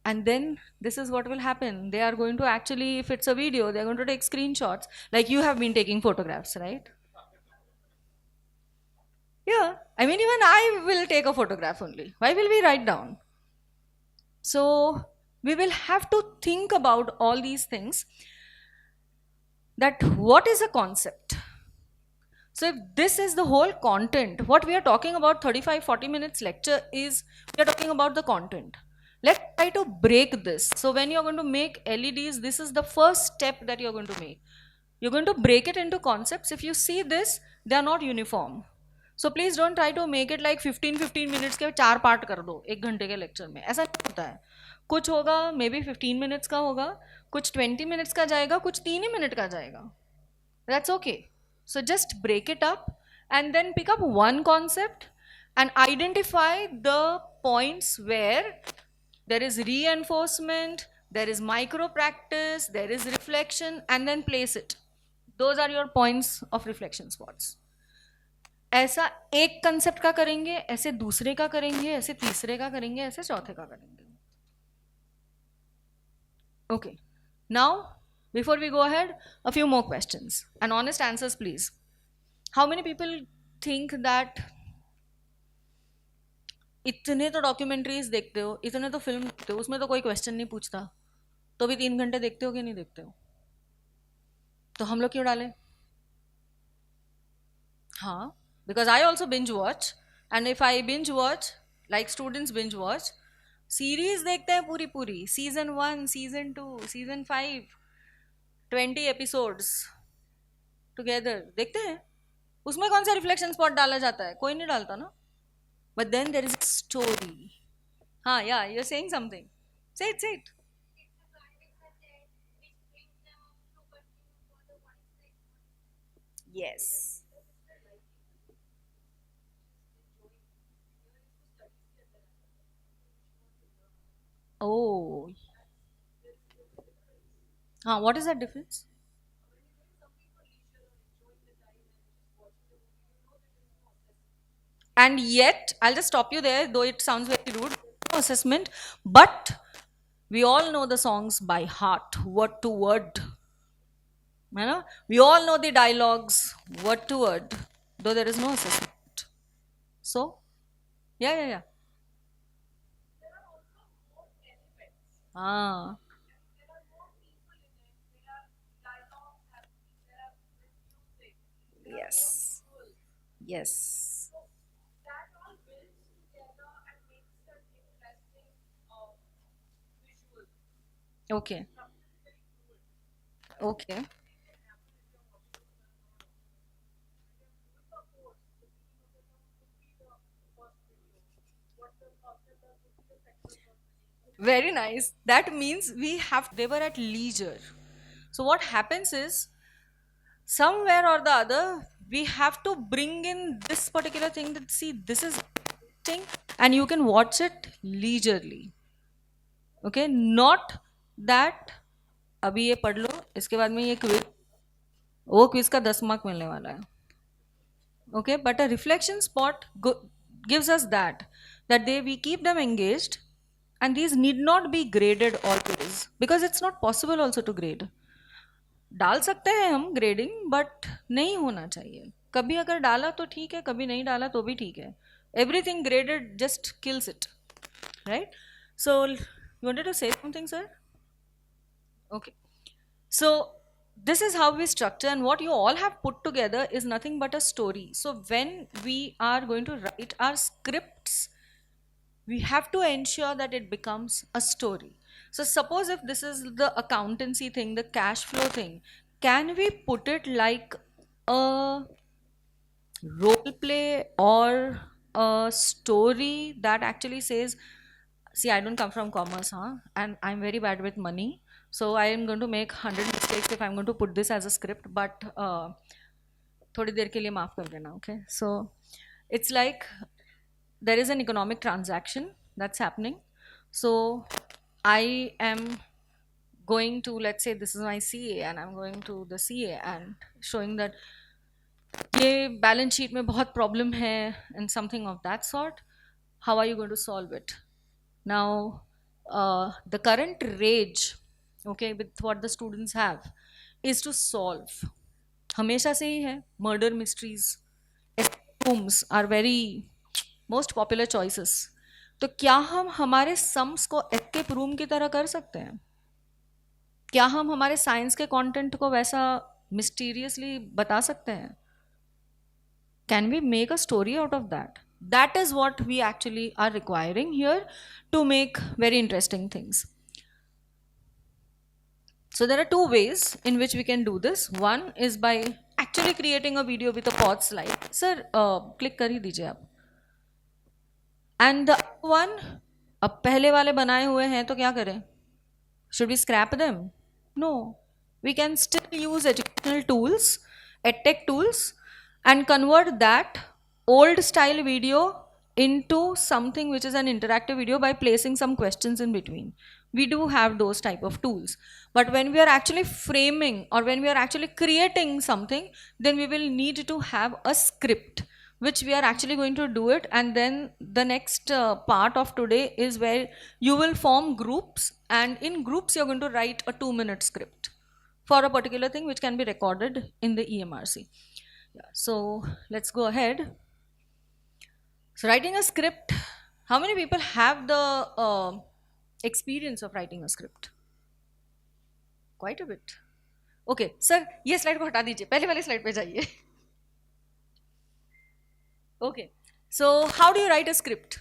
And then this is what will happen. They are going to actually, if it's a video, they're going to take screenshots. Like you have been taking photographs, right? Yeah, I mean, even I will take a photograph only. Why will we write down? So we will have to think about all these things. That what is a concept? So if this is the whole content, what we are talking about 35-40 minutes lecture is, we are talking about the content. Let's try to break this. So when you're going to make LEDs, this is the first step that you're going to make. You're going to break it into concepts. If you see this, they are not uniform. So please don't try to make it like 15 minutes के 4 part कर दो 1 घंटे के lecture में. ऐसा नहीं होता है. कुछ होगा मे बी 15 मिनट्स का होगा, कुछ 20 मिनट्स का जाएगा, कुछ 3 ही मिनट का जाएगा. That's okay. So just break it up and then pick up one concept and identify the points where there is reinforcement, there is micro practice, there is reflection, and then place it. Those are your points of reflection spots. ऐसा एक concept का करेंगे, ऐसे दूसरे का करेंगे, ऐसे तीसरे का करेंगे, ऐसे चौथे का करेंगे. Okay. Now, before we go ahead, a few more questions and honest answers, please. How many people think that इतने तो डॉक्यूमेंट्रीज देखते हो, इतने तो फिल्म देखते हो, उसमें तो कोई क्वेश्चन नहीं पूछता, तो भी 3 घंटे देखते हो कि नहीं देखते हो? तो हम लोग क्यों डालें? हाँ, because I also binge watch, and if I binge watch, like students binge watch, series देखते हैं पूरी पूरी, season 1, season 2, season 5, 20 episodes. Together, देखते हैं उसमें कौन सा रिफ्लेक्शन स्पॉट डाला जाता है, कोई नहीं डालता ना. But then there is story. हाँ, yeah you are saying something, say it, say it. Yes. Oh. What is that difference? And yet, I'll just stop you there, though it sounds very rude. No assessment, but we all know the songs by heart, word to word. You know, we all know the dialogues, word to word, though there is no assessment. So, yeah, yeah, yeah. Ah, yes, yes. Okay, okay. Very nice. That means we have, they were at leisure. So what happens is, somewhere or the other, we have to bring in this particular thing that, see, this is thing, and you can watch it leisurely. Okay, not that अभी ये पढ़ लो, इसके बाद में ये quiz, वो quiz का 10 mark मिलने वाला है. Okay, but a reflection spot gives us that they, we keep them engaged, and these need not be graded always, because it's not possible also to grade. डाल सकते हैं हम ग्रेडिंग, बट नहीं होना चाहिए. कभी अगर डाला तो ठीक है, कभी नहीं डाला तो भी ठीक है. Everything graded just kills it, right? So you wanted to say something, sir? Okay. So this is how we structure, and what you all have put together is nothing but a story. So when we are going to write our scripts, we have to ensure that it becomes a story. So suppose if this is the accountancy thing, the cash flow thing, can we put it like a role play or a story that actually says, see, I don't come from commerce, and I'm very bad with money, so I am going to make 100 mistakes if I'm going to put this as a script, but थोड़ी देर के लिए माफ कर देना. Okay, so it's like there is an economic transaction that's happening. So I am going to, let's say this is my CA, and I'm going to the CA and showing that ये balance sheet में बहुत problem है and something of that sort. How are you going to solve it? Now, the current rage, okay, with what the students have is to solve. हमेशा से ही है, murder mysteries, rooms are very most popular choices. तो क्या हम हमारे sums को escape room की तरह कर सकते हैं? क्या हम हमारे साइंस के कंटेंट को वैसा मिस्टीरियसली बता सकते हैं? Can we make a story out of that? That is what we actually are requiring here to make very interesting things. So there are two ways in which we can do this. One is by actually creating a video with a pause slide. Sir, click कर ही दीजिए आप. And the other one, अब पहले वाले बनाए हुए हैं तो क्या करें? Should we scrap them? No. We can still use educational tools, edtech tools, and convert that old style video into something which is an interactive video by placing some questions in between. We do have those type of tools. But when we are actually framing or when we are actually creating something, then we will need to have a script, which we are actually going to do it. And then the next part of today is where you will form groups, and in groups you're going to write a 2-minute script for a particular thing which can be recorded in the EMRC. Yeah, so let's go ahead. So writing a script, how many people have the experience of writing a script? Quite a bit. Okay, sir, ये slide को हटा दीजिए, पहले वाले slide पे जाइए. Okay, so how do you write a script?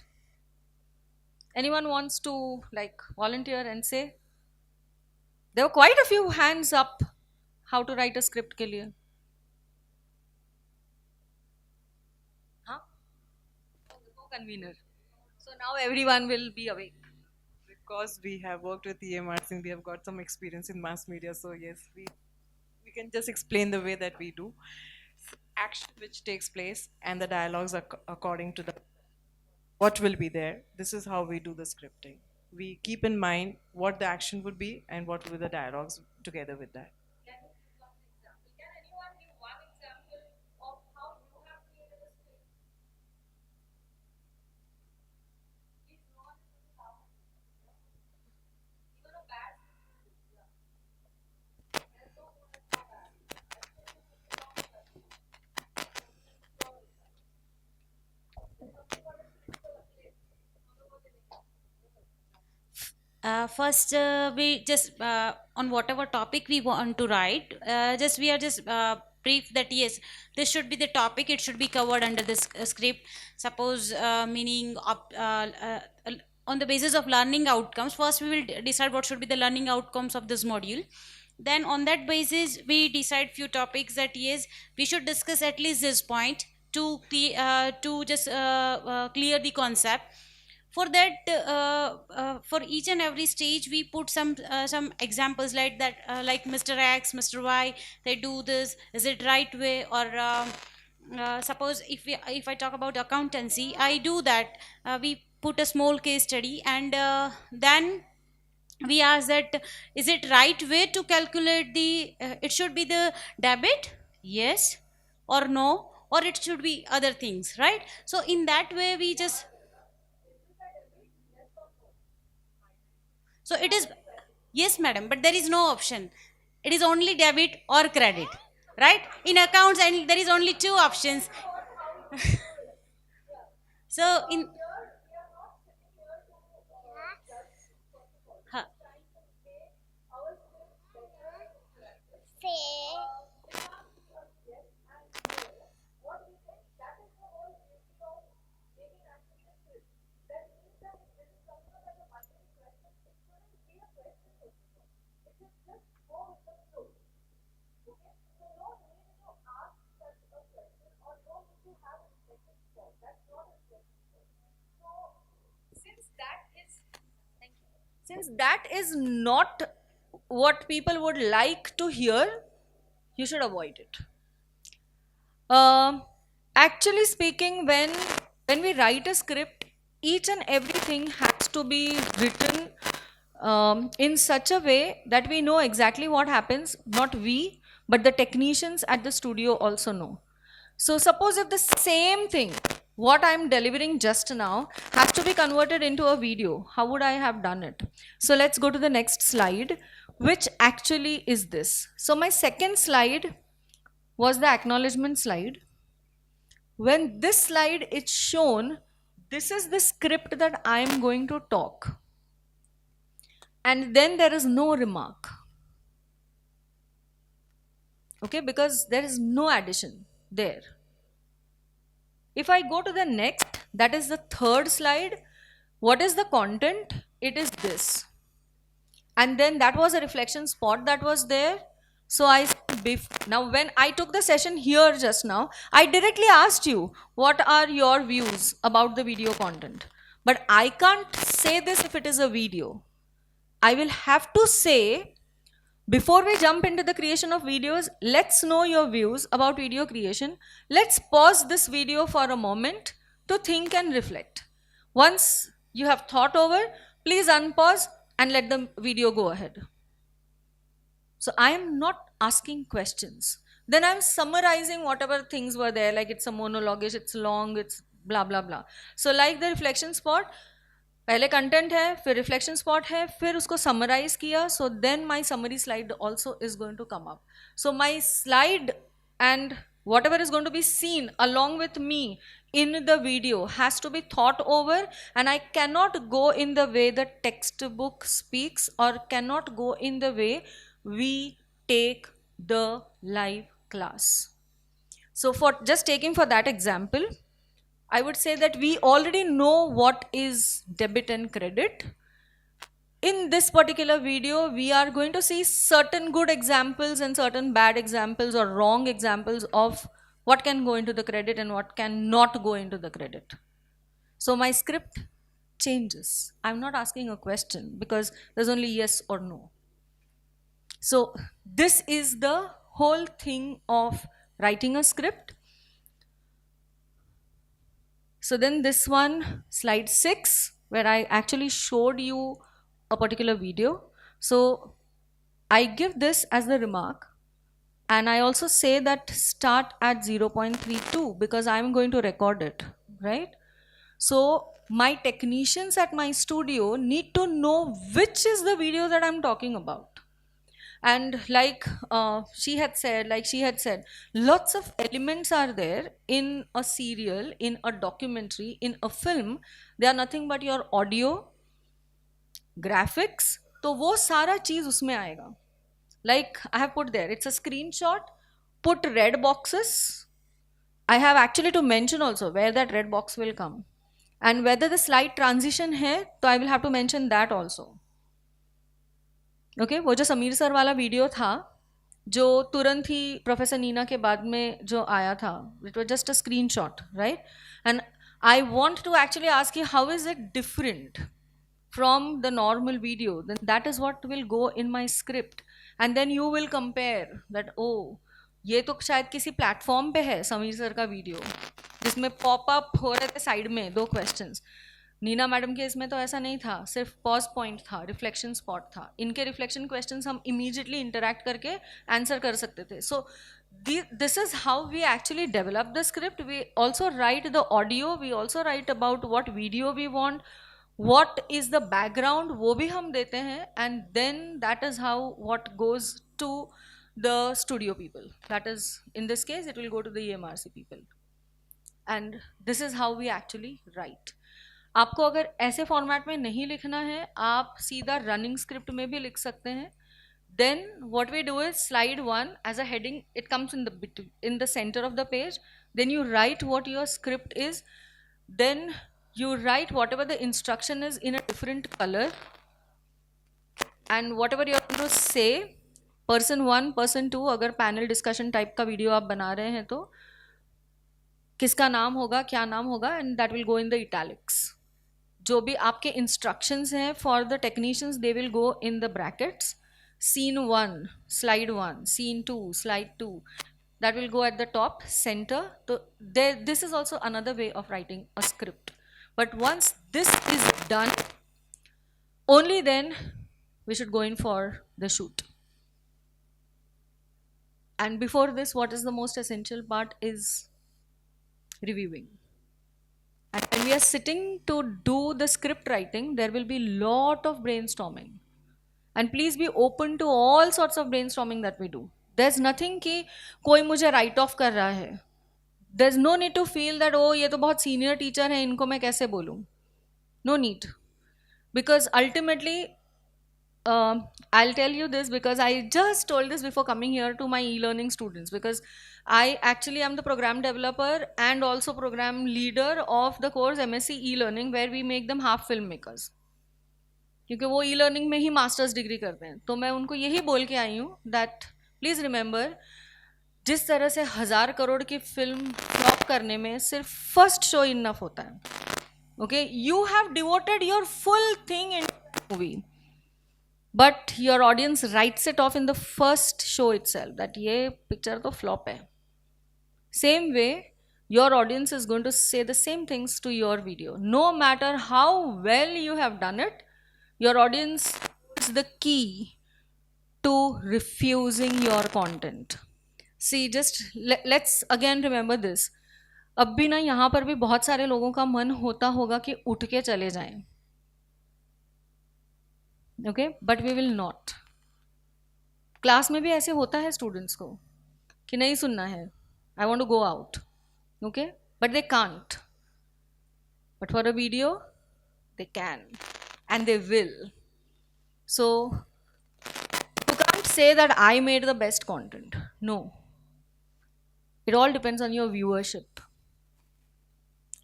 Anyone wants to like volunteer and say? There were quite a few hands up how to write a script के लिए. convener. So now everyone will be awake. Because we have worked with EMRs and we have got some experience in mass media, so yes, we can just explain the way that we do. Action which takes place and the dialogues are according to the what will be there. This is how we do the scripting. We keep in mind what the action would be and what will be the dialogues together with that. Can you give one example? Can anyone give one example of how you have created a script? Please, no one is looking out. Even a bad script. Yeah. There's no good and no bad. First, we just on whatever topic we want to write, just we are just brief that yes, this should be the topic. It should be covered under this script. Suppose meaning on the basis of learning outcomes. First, we will decide what should be the learning outcomes of this module. Then on that basis, we decide few topics that yes, we should discuss at least this point to just clear the concept. For that, for each and every stage we put some examples like that, like Mr. X, Mr. Y, they do this, is it right way? Or suppose if I talk about accountancy, I do that, we put a small case study, and then we ask that is it right way to calculate the it should be the debit, yes or no, or it should be other things, right? So in that way we just, so it is, yes, madam, but there is no option. It is only debit or credit, right? In accounts, and there is only two options. So in, huh, Since that is, thank you. Since that is not what people would like to hear, you should avoid it. Um, Actually speaking, when we write a script, each and everything has to be written in such a way that we know exactly what happens. Not we, but the technicians at the studio also know. So suppose if the same thing, what I'm delivering just now, has to be converted into a video, how would I have done it? So let's go to the next slide, which actually is this. So my second slide was the acknowledgement slide. When this slide is shown, this is the script that I am going to talk. And then there is no remark. Okay, because there is no addition there. If I go to the next, that is the third slide. What is the content? It is this. And then that was a reflection spot that was there. So now when I took the session here just now, I directly asked you, what are your views about the video content? But I can't say this if it is a video. I will have to say, before we jump into the creation of videos, let's know your views about video creation. Let's pause this video for a moment to think and reflect. Once you have thought over, please unpause and let the video go ahead. So I am not asking questions. Then I'm summarizing whatever things were there, like it's a monologuish, it's long, it's blah blah blah. So like the reflection spot, पहले content है, फिर reflection spot है, फिर उसको summarise किया. So then my summary slide also is going to come up. So my slide and whatever is going to be seen along with me in the video has to be thought over, and I cannot go in the way the textbook speaks, or cannot go in the way we take the live class. So for just taking for that example, I would say that we already know what is debit and credit. In this particular video, we are going to see certain good examples and certain bad examples or wrong examples of what can go into the credit and what cannot go into the credit. So my script changes. I'm not asking a question because there's only yes or no. So this is the whole thing of writing a script. So then this one, slide 6, where I actually showed you a particular video. So I give this as the remark, and I also say that start at 0.32 because I'm going to record it, right? So my technicians at my studio need to know which is the video that I'm talking about. And like she had said, lots of elements are there in a serial, in a documentary, in a film. They are nothing but your audio, graphics. तो वो सारा चीज उसमें आएगा. Like I have put there, it's a screenshot. Put red boxes. I have actually to mention also where that red box will come, and whether the slide transition है, तो I will have to mention that also. Okay वो जो Sameer sir वाला video था जो तुरंत ही professor Neena के बाद में जो आया था, it was just a screenshot, right? And I want to actually ask you how is it different from the normal video, then that is what will go in my script, and then you will compare that, oh ये तो शायद किसी platform पे है Sameer sir का video जिसमें pop up हो रहे थे साइड में 2 क्वेश्चंस. नीना मैडम के इसमें तो ऐसा नहीं था, सिर्फ पॉज पॉइंट था, रिफ्लेक्शन स्पॉट था. इनके रिफ्लेक्शन क्वेश्चंस हम इमीडिएटली इंटरैक्ट करके आंसर कर सकते थे. So this is how we actually develop the script. We also write the audio, we also write about what video we want, what is the background, वो भी हम देते हैं, and then that is how what goes to the studio people. That is, in this case, it will go to the EMRC people. And this is how we actually write. आपको अगर ऐसे format में नहीं लिखना है, आप सीधा running script में भी लिख सकते हैं. Then what we do is slide 1 as a heading, it comes in the center of the page. Then you write what your script is. Then you write whatever the instruction is in a different color, and whatever you are going to say, person 1, person 2, अगर panel discussion type का video आप बना रहे हैं तो किसका नाम होगा, क्या नाम होगा, and that will go in the italics. जो भी आपके इंस्ट्रक्शंस हैं for the technicians, they will go in the brackets. Scene 1, slide 1, scene 2, slide 2, that will go at the top center. So this is also another way of writing a script. But once this is done, only then we should go in for the shoot. And before this, what is the most essential part is reviewing. And when we are sitting to do the script writing, there will be lot of brainstorming. And please be open to all sorts of brainstorming that we do. There's nothing कि कोई मुझे write off कर रहा है. There's no need to feel that, oh ये तो बहुत senior teacher है, इनको मैं कैसे बोलूँ. No need. Because ultimately, I'll tell you this because I just told this before coming here to my e-learning students, because I actually am the program developer and also program leader of the course MSc e-learning, where we make them half filmmakers. क्योंकि वो e-learning में ही masters degree करते हैं. तो मैं उनको यही बोल के आई हूँ that please remember, जिस तरह से 1000 करोड़ की फिल्म फ्लॉप करने में सिर्फ फर्स्ट शो इनफ होता है. Okay, you have devoted your full thing in movie, but your audience rights it of in the first show itself that ये पिक्चर तो फ्लॉप है. Same way your audience is going to say the same things to your video. No matter how well you have done it, your audience is the key to refusing your content. See, just let's again remember this. अब भी ना यहाँ पर भी बहुत सारे लोगों का मन होता होगा कि उठ के चले जाएं. Okay, but we will not. Class में भी ऐसे होता है स्टूडेंट्स को कि नहीं सुनना है, I want to go out. Okay, but they can't. But for a video, they can, and they will. So you can't say that I made the best content. No. It all depends on your viewership.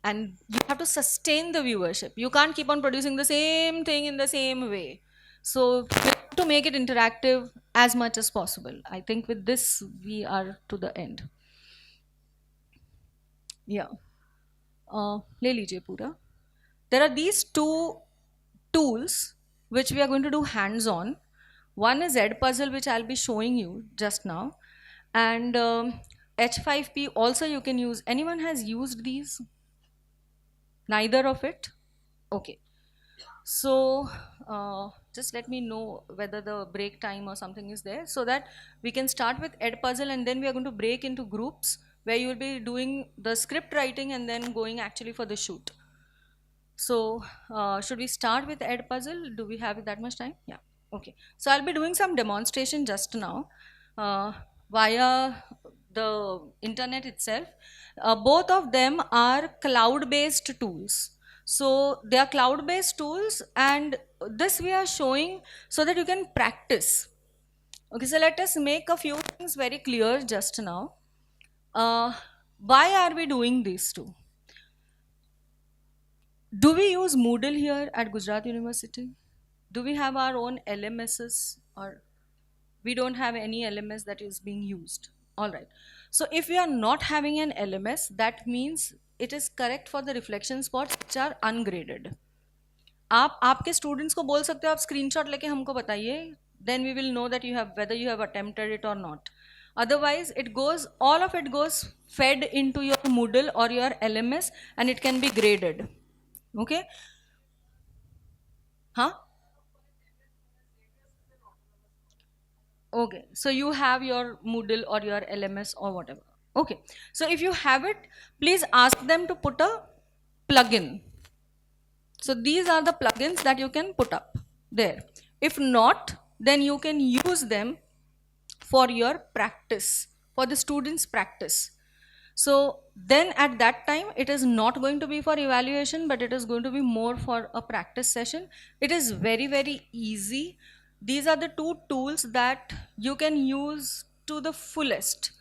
And you have to sustain the viewership. You can't keep on producing the same thing in the same way. So we have to make it interactive as much as possible. I think with this, we are to the end. Yeah. ले लीजिए पूरा. there are these two tools which we are going to do hands on. One is Edpuzzle, which I'll be showing you just now, and H5P also you can use. Anyone has used these? Neither of it? Okay. So just let me know whether the break time or something is there, so that we can start with Edpuzzle, and then we are going to break into groups where you will be doing the script writing and then going actually for the shoot. So should we start with Edpuzzle? Do we have that much time? Yeah. Okay. So I'll be doing some demonstration just now via the internet itself. Both of them are cloud-based tools. So they are cloud-based tools, and this we are showing so that you can practice. Okay, so let us make a few things very clear just now. Why are we doing these two? Do we use Moodle here at Gujarat University? Do we have our own LMSs, or we don't have any LMS that is being used? All right. So if we are not having an LMS, that means it is correct for the reflection spots which are ungraded. आप आपके students को बोल सकते हो आप screenshot लेके हमको बताइए, then we will know that you have whether you have attempted it or not. Otherwise it goes, all of it goes fed into your Moodle or your LMS, and it can be graded. Okay. Huh? Okay, so you have your Moodle or your LMS or whatever. Okay, so if you have it, please ask them to put a plugin. So these are the plugins that you can put up there. If not, then you can use them for your practice, for the students' practice. So then at that time, it is not going to be for evaluation, but it is going to be more for a practice session. It is very, very easy. These are the two tools that you can use to the fullest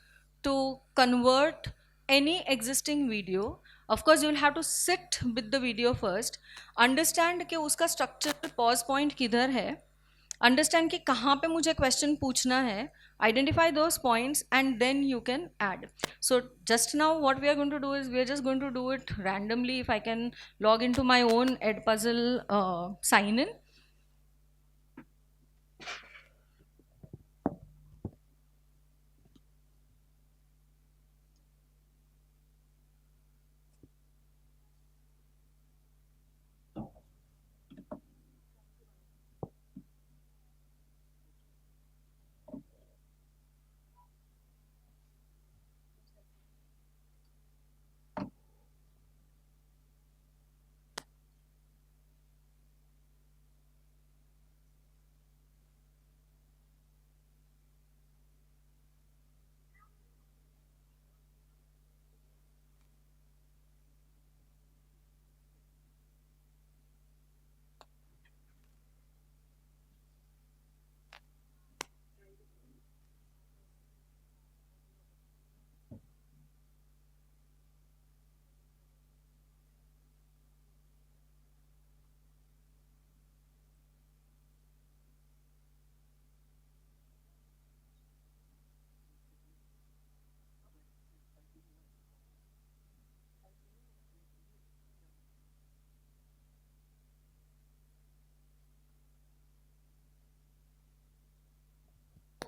to convert any existing video. Of course, you will have to sit with the video first, understand कि उसका structure pause point किधर है, understand कि कहाँ पे मुझे question पूछना है, identify those points, and then you can add. So just now what we are going to do is we are just going to do it randomly. If I can log into my own Edpuzzle sign in.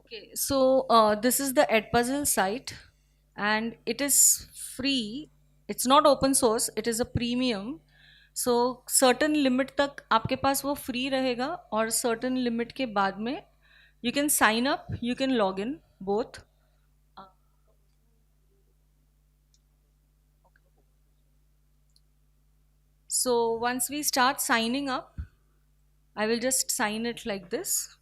Okay, so this is the Edpuzzle site, and it is free. It's not open source, it is a premium. So certain limit तक आपके पास वो free रहेगा, और certain limit के बाद में you can sign up, you can log in, both. So once we start signing up, I will just sign it like this.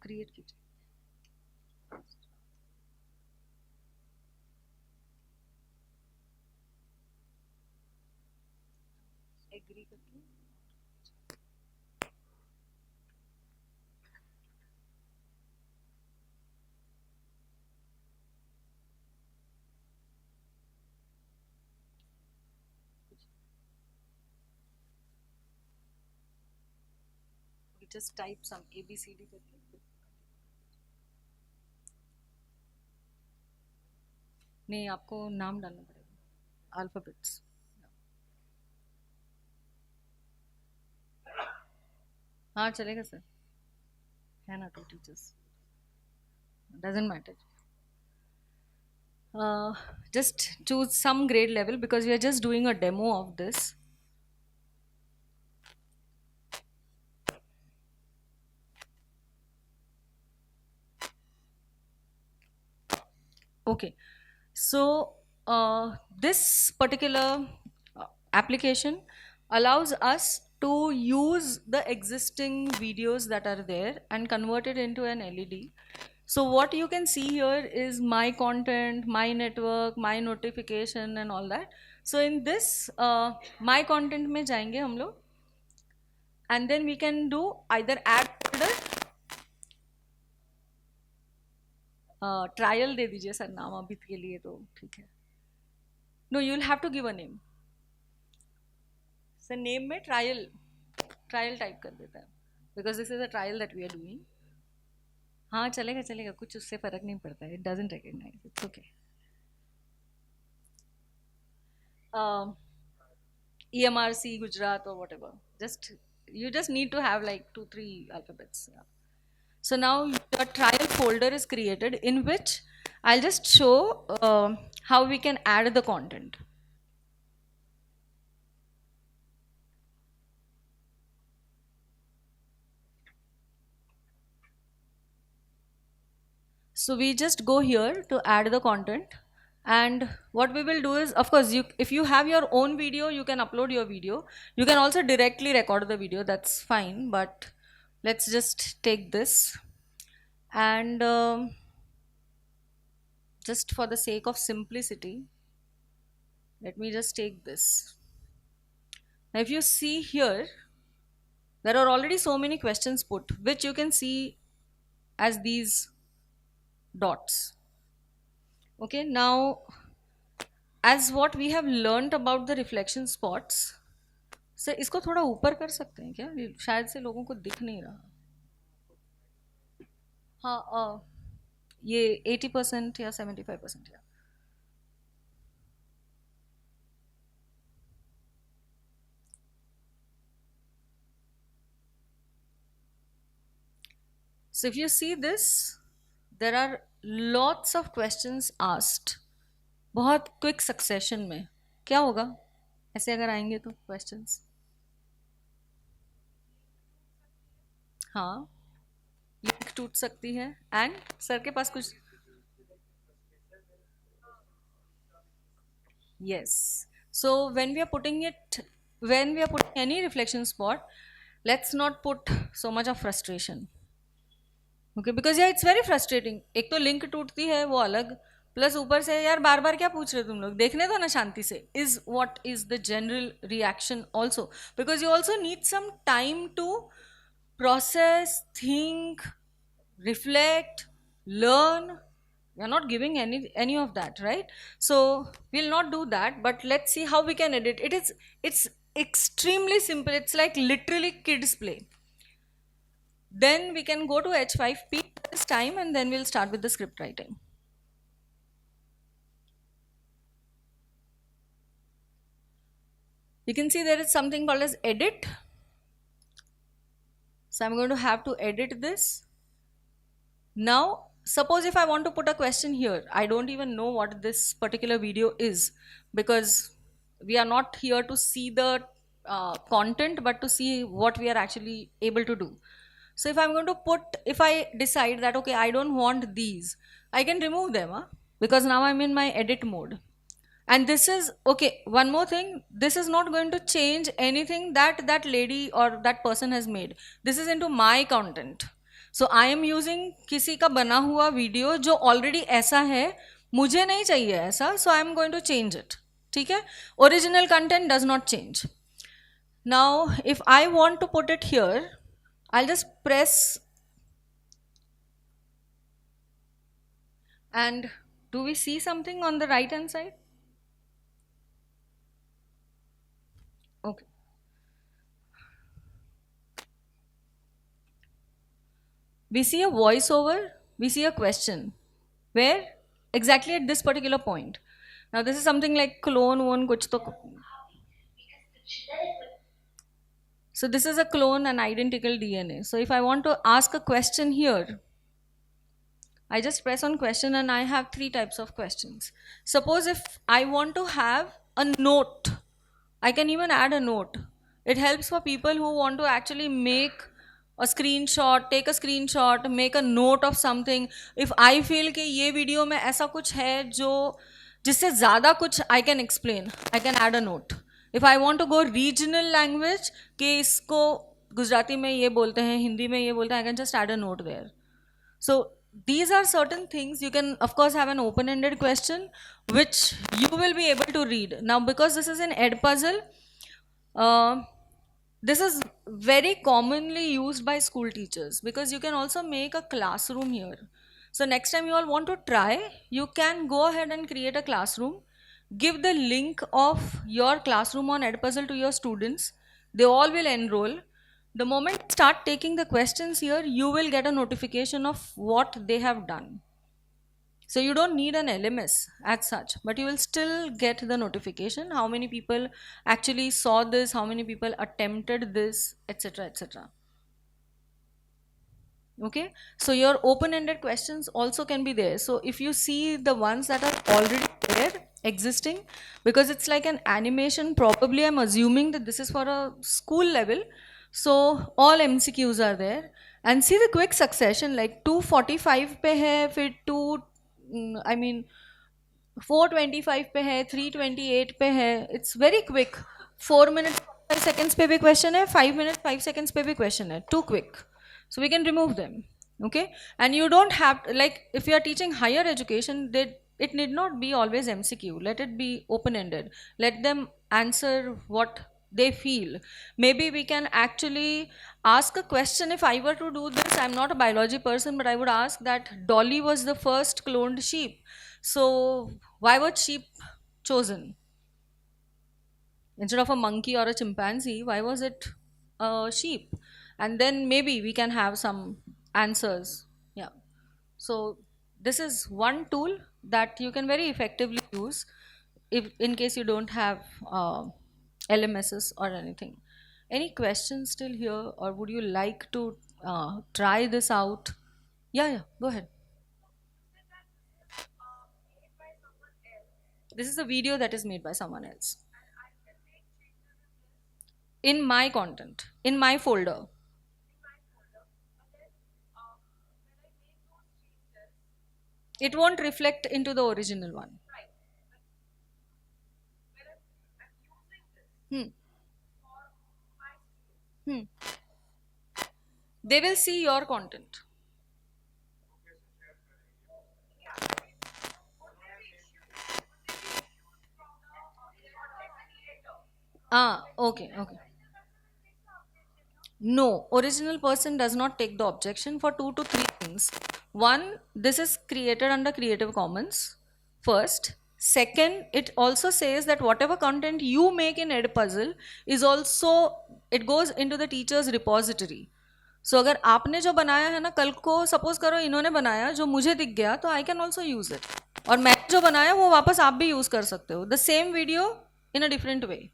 Create कीजिए. Agree करके. We just type some ABCD करके. नहीं, आपको नाम डालना पड़ेगा, अल्फाबेट्स. हाँ चलेगा सर, है ना 2 teachers, doesn't matter. Just choose some grade level because we are just doing a demo of this. Okay, so this particular application allows us to use the existing videos that are there and convert it into an LED. So what you can see here is my content, my network, my notification and all that. So in this my content में जाएंगे हम लोग, and then we can do either add folder, trial दे दीजिए sir नाम अभी के लिए तो ठीक है. No you will have to give a name sir, name में ट्रायल ट्रायल टाइप कर देता है because this is a trial that we are doing. हाँ चलेगा चलेगा, कुछ उससे फर्क नहीं पड़ता है, it doesn't recognise, it's okay. EMRC Gujarat और whatever, just you just need to have like 2-3 alphabets. Yeah. So now your trial folder is created in which I'll just show how we can add the content. So we just go here to add the content, and what we will do is, of course, if you have your own video, you can upload your video. You can also directly record the video, that's fine, but let's just take this and just for the sake of simplicity, let me just take this. Now if you see here, there are already so many questions put, which you can see as these dots. Okay, now as what we have learned about the reflection spots, sir इसको थोड़ा ऊपर कर सकते हैं क्या, शायद से लोगों को दिख नहीं रहा. हाँ ये 80% या 75% या. So if you see this, there are lots of questions asked, बहुत क्विक सक्सेशन में. क्या होगा ऐसे अगर आएंगे तो क्वेश्चंस? हाँ, लिंक टूट सकती है. एंड सर के पास कुछ, yes. So when we are putting any reflection spot, let's not put so much of frustration. Okay, because yeah, it's very frustrating. एक तो लिंक टूटती है वो अलग, प्लस ऊपर से यार बार बार क्या पूछ रहे हो तुम लोग, देखने दो ना शांति से, is what is the general reaction also, because you also need some time to process, think, reflect, learn. We are not giving any of that, right? So we'll not do that, but let's see how we can edit. It's extremely simple. It's like literally kids play. Then we can go to H5P this time, and then we'll start with the script writing. You can see there is something called as edit. So I'm going to have to edit this. Now, suppose if I want to put a question here, I don't even know what this particular video is, because we are not here to see the content, but to see what we are actually able to do. So if I'm going to if I decide that, okay, I don't want these, I can remove them, because now I'm in my edit mode. And this is okay, one more thing, this is not going to change anything that that lady or that person has made. This is into my content. So I am using किसी का बना हुआ video जो already ऐसा है, मुझे नहीं चाहिए ऐसा, so I am going to change it. ठीक है, original content does not change. Now if I want to put it here, I'll just press, and do we see something on the right hand side? Okay. We see a voiceover, we see a question. Where? exactly at this particular point. Now this is something like clone one kuch to. So this is a clone and identical DNA. So if I want to ask a question here, I just press on question and I have three types of questions. Suppose if I want to have a note, I can even add a note. It helps for people who want to actually make a screenshot, take a screenshot, make a note of something. If I feel कि ये video में ऐसा कुछ है जो जिससे ज़्यादा कुछ I can explain, I can add a note. If I want to go regional language कि इसको गुजराती में ये बोलते हैं, हिंदी में ये बोलते हैं, I can just add a note there. So these are certain things. You can of course have an open-ended question which you will be able to read. Now because this is an Edpuzzle, uh, this is very commonly used by school teachers because you can also make a classroom here. So next time you all want to try, you can go ahead and create a classroom, give the link of your classroom on Edpuzzle to your students. They all will enroll. The moment you start taking the questions here, you will get a notification of what they have done. So you don't need an LMS as such, but you will still get the notification how many people actually saw this, how many people attempted this, etc. etc. Okay, so your open-ended questions also can be there. So if you see the ones that are already there existing, because it's like an animation, probably I'm assuming that this is for a school level, so all MCQs are there. And see the quick succession, like 245 पे है, फिर 2 I mean 425 पे है, 328 पे है. It's very quick. 4 minutes 5 seconds पे भी question है, 5 minutes 5 seconds पे भी question है. Too quick. So we can remove them. Okay, and you don't have to, like if you are teaching higher education, it need not be always MCQ. Let it be open-ended. Let them answer what they feel. Maybe we can actually ask a question. If I were to do this, I'm not a biology person, but I would ask that Dolly was the first cloned sheep. So why was sheep chosen? Instead of a monkey or a chimpanzee, why was it a sheep? And then maybe we can have some answers. Yeah. So this is one tool that you can very effectively use if in case you don't have LMSs or anything. Any questions still here, or would you like to try this out? Yeah, go ahead. This is a video that is made by someone else. In my content, in my folder. It won't reflect into the original one. Hmm. Hmm. They will see your content. Okay. No, original person does not take the objection for 2 to 3 things. One, this is created under Creative Commons. First. Second, it also says that whatever content you make in Edpuzzle is also, it goes into the teacher's repository. So अगर आपने जो बनाया है ना, कल को suppose करो इन्होंने बनाया जो मुझे दिख गया, तो I can also use it. और मैं जो बनाया वो वापस आप भी यूज कर सकते हो. The same video in a different way.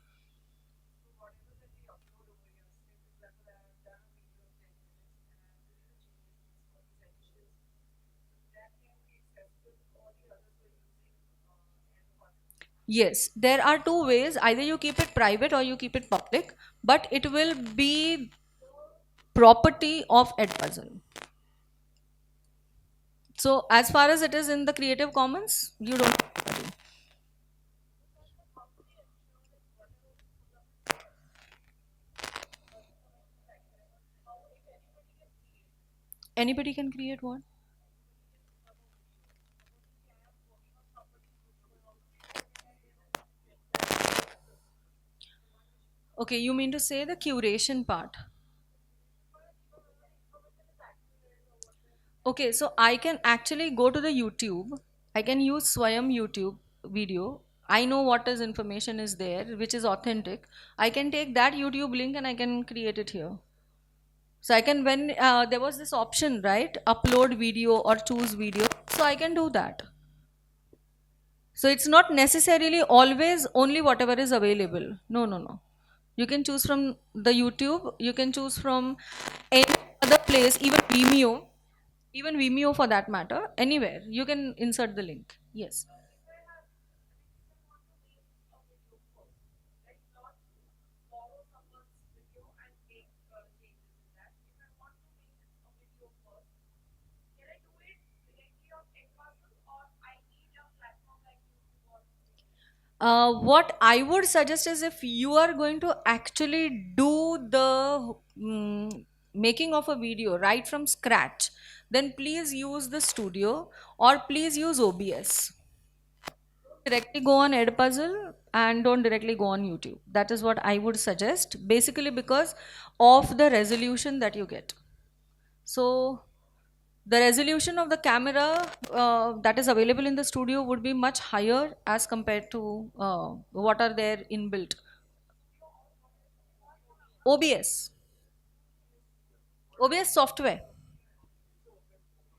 Yes, there are two ways. Either you keep it private or you keep it public, but it will be property of Edpuzzle. So as far as it is in the Creative Commons, you don't have to worry. Anybody can create what? Okay, you mean to say the curation part? Okay, so I can actually go to the YouTube. I can use Swayam YouTube video. I know what is information is there, which is authentic. I can take that YouTube link and I can create it here. So I can, when there was this option, right? Upload video or choose video. So I can do that. So it's not necessarily always only whatever is available. No, no, no. You can choose from the YouTube, you can choose from any other place, even Vimeo for that matter, anywhere. You can insert the link. Yes. What I would suggest is if you are going to actually do the making of a video right from scratch, then please use the studio or please use OBS. Directly go on Edpuzzle and don't directly go on YouTube. That is what I would suggest, basically because of the resolution that you get. So the resolution of the camera that is available in the studio would be much higher as compared to what are there inbuilt. OBS, OBS software.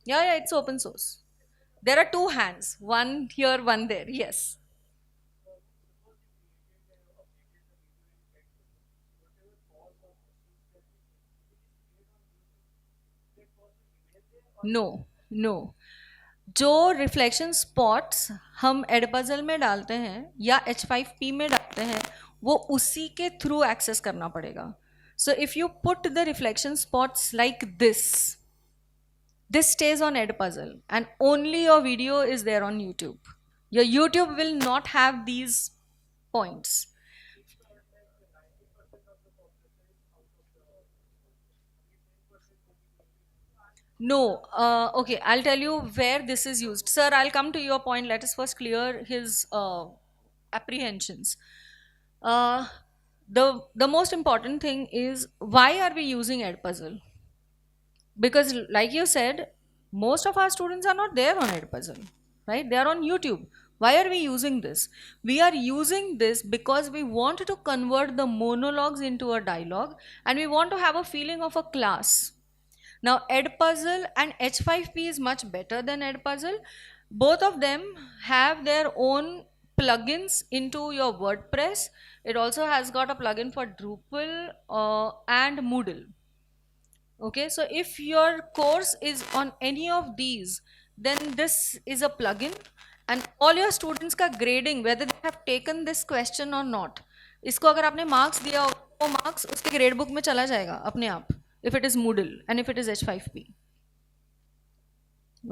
Yeah, yeah, it's open source. There are two hands, one here, one there. Yes. No no जो reflection spots हम Edpuzzle में डालते हैं या H5P में डालते हैं वो उसी के थ्रू एक्सेस करना पड़ेगा. So if you put the reflection spots like this stays on Edpuzzle and only your video is there on YouTube. Your YouTube will not have these points. No, okay, I'll tell you where this is used. Sir, I'll come to your point. Let us first clear his apprehensions. Uh, the most important thing is why are we using Edpuzzle? Because like you said, most of our students are not there on Edpuzzle, right? They are on YouTube. Why are we using this? We are using this because we want to convert the monologues into a dialogue and we want to have a feeling of a class. Now, Edpuzzle and H5P is much better than Edpuzzle. Both of them have their own plugins into your WordPress. It also has got a plugin for Drupal and Moodle. Okay, so if your course is on any of these, then this is a plugin and all your students का grading, whether they have taken this question or not, इसको अगर आपने marks दिया वो marks उसके grade book में चला जाएगा अपने आप, if it is Moodle and if it is H5P.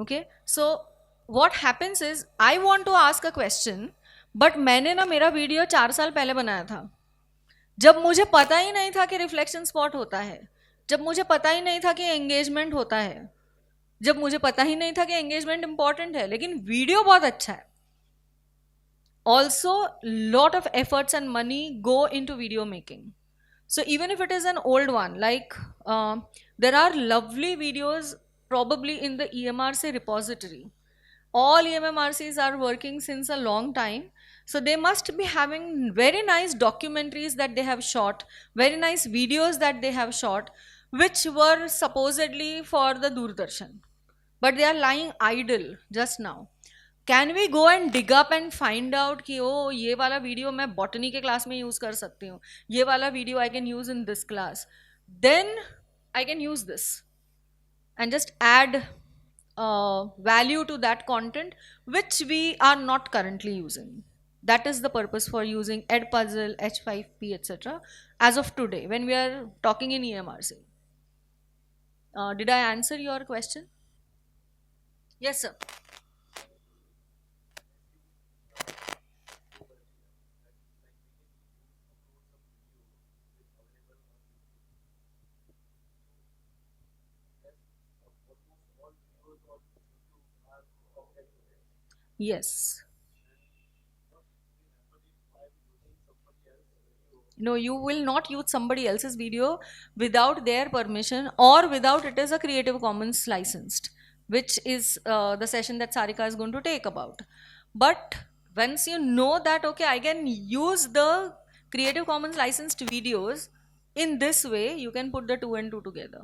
Okay, so what happens is I want to ask a question, but मैंने ना मेरा वीडियो 4 साल पहले बनाया था जब मुझे पता ही नहीं था कि रिफ्लेक्शन स्पॉट होता है, जब मुझे पता ही नहीं था कि एंगेजमेंट होता है, जब मुझे पता ही नहीं था कि एंगेजमेंट इंपॉर्टेंट है, लेकिन वीडियो बहुत अच्छा है. Also lot of efforts and money go into video making. So even if it is an old one, like there are lovely videos probably in the EMRC repository. All EMMRCs are working since a long time. So they must be having very nice documentaries that they have shot, very nice videos that they have shot, which were supposedly for the Doordarshan. But they are lying idle just now. Can we go and dig up and find out कि ओ ये वाला video मैं botany के class में use कर सकती हूँ, ये वाला video I can use in this class, then I can use this and just add value to that content which we are not currently using. That is the purpose for using Edpuzzle, H5P, etc. as of today when we are talking in EMRC. Did I answer your question? Yes, sir. Yes. No, you will not use somebody else's video without their permission or without it is a Creative Commons licensed, which is the session that Sarika is going to take about. But once you know that, okay, I can use the Creative Commons licensed videos in this way, you can put the two and two together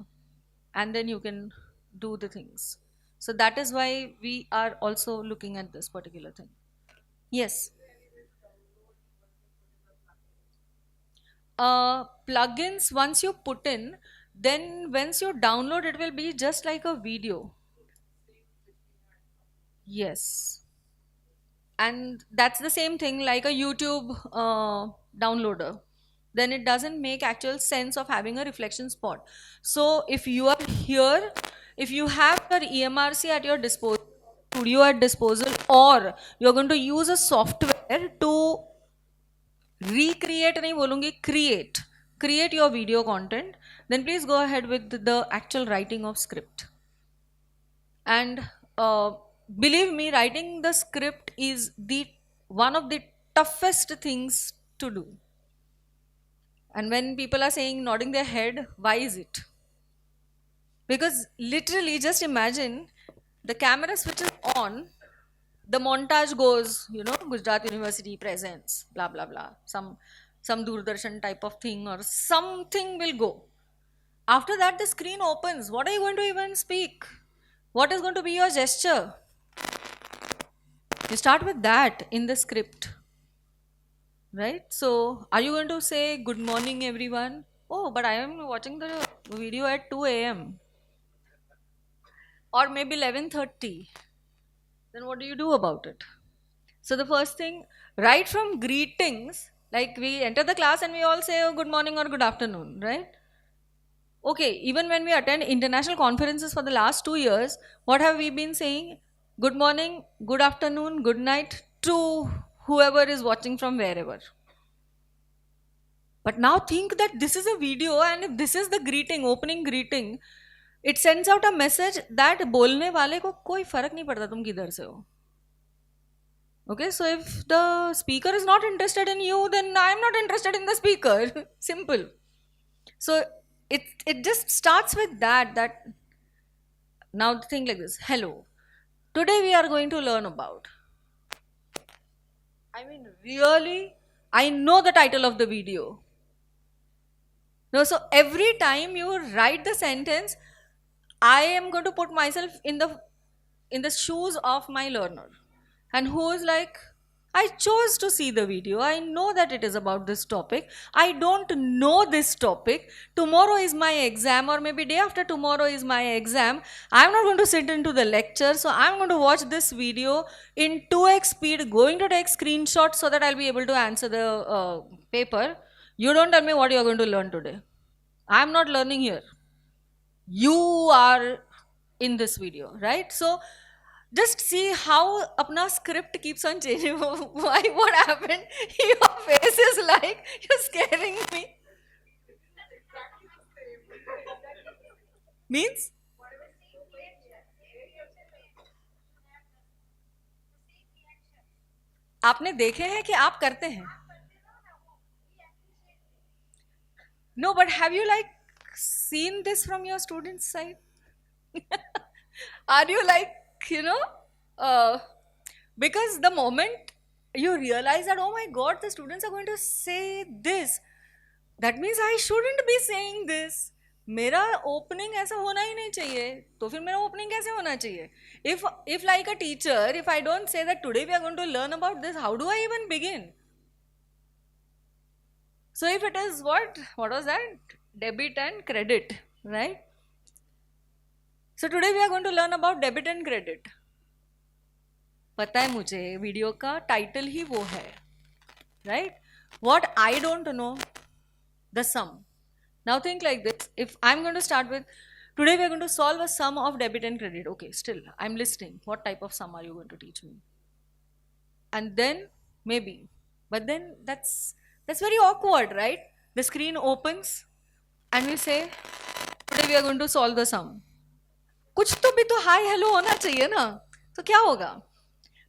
and then you can do the things. So that is why we are also looking at this particular thing. Yes. Plugins, once you put in, then once you download, it will be just like a video. Yes. And that's the same thing like a YouTube downloader. Then it doesn't make actual sense of having a reflection spot. So if you are here, if you have your EMRC at your disposal, studio at disposal, or you're going to use a software to recreate, नहीं बोलूँगी, create your video content, then please go ahead with the actual writing of script. And believe me, writing the script is the one of the toughest things to do. And when people are saying nodding their head, why is it? Because literally, just imagine the camera switches on, the montage goes, Gujarat University presents, blah blah blah, some Doordarshan type of thing or something will go. After that, the screen opens. What are you going to even speak? What is going to be your gesture? You start with that in the script, right? So, are you going to say good morning, everyone? Oh, but I am watching the video at 2 a.m. or maybe 11:30. Then what do you do about it? So the first thing, right from greetings, like we enter the class and we all say oh, good morning or good afternoon, right? Okay, even when we attend international conferences for the last 2 years, what have we been saying? Good morning, good afternoon, good night to whoever is watching from wherever. But now think that this is a video and if this is the greeting, opening greeting, it sends out a message that बोलने वाले को कोई फर्क नहीं पड़ता तुम किधर से हो. Okay, so if the speaker is not interested in you, then I am not interested in the speaker. Simple. So it just starts with that now think like this. Hello. Today we are going to learn about. I mean, really, I know the title of the video. No, so every time you write the sentence, I am going to put myself in the shoes of my learner. And who is like, I chose to see the video. I know that it is about this topic. I don't know this topic. Tomorrow is my exam, or maybe day after tomorrow is my exam. I'm not going to sit into the lecture. So I'm going to watch this video in 2x speed, going to take screenshots so that I'll be able to answer the paper. You don't tell me what you're going to learn today. I'm not learning here. You are in this video, right? So just see how apna script keeps on changing. Why? What happened? Your face is like you're scaring me. Means? आपने देखे हैं कि आप करते हैं? No, but have you like seen this from your students' side? Are you like, because the moment you realize that, oh my God, the students are going to say this, that means I shouldn't be saying this. मेरा opening ऐसा होना ही नहीं चाहिए, तो फिर मेरा opening कैसे होना चाहिए? If like a teacher, if I don't say that today we are going to learn about this, how do I even begin? So if it is what was that? Debit and credit, right? So today we are going to learn about debit and credit. पता है मुझे video का title ही वो है, right? What I don't know, the sum. Now think like this. If I'm going to start with, today we are going to solve a sum of debit and credit. Okay, still I'm listening. What type of sum are you going to teach me? And then maybe, but then that's very awkward, right? The screen opens and we say, today we are going to solve the sum. कुछ तो भी तो hi hello होना चाहिए ना, तो क्या होगा?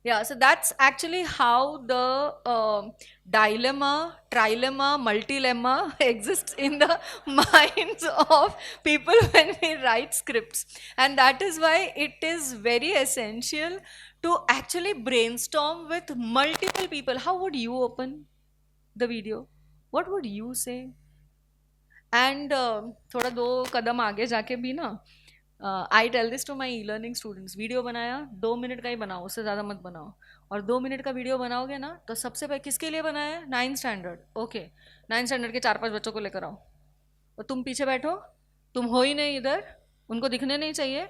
Yeah, so that's actually how the dilemma, trilemma, multilemma exists in the minds of people when we write scripts. And that is why it is very essential to actually brainstorm with multiple people. How would you open the video? What would you say? And थोड़ा दो कदम आगे जाके भी ना, I tell this to my e learning students, video बनाया 2 minute का ही बनाओ, उससे ज़्यादा मत बनाओ. और 2 मिनट का वीडियो बनाओगे ना, तो सबसे पहले किसके लिए बनाया है? 9th standard, okay, 9th standard के 4-5 बच्चों को लेकर आओ और तुम पीछे बैठो, तुम हो ही नहीं इधर, उनको दिखने नहीं चाहिए,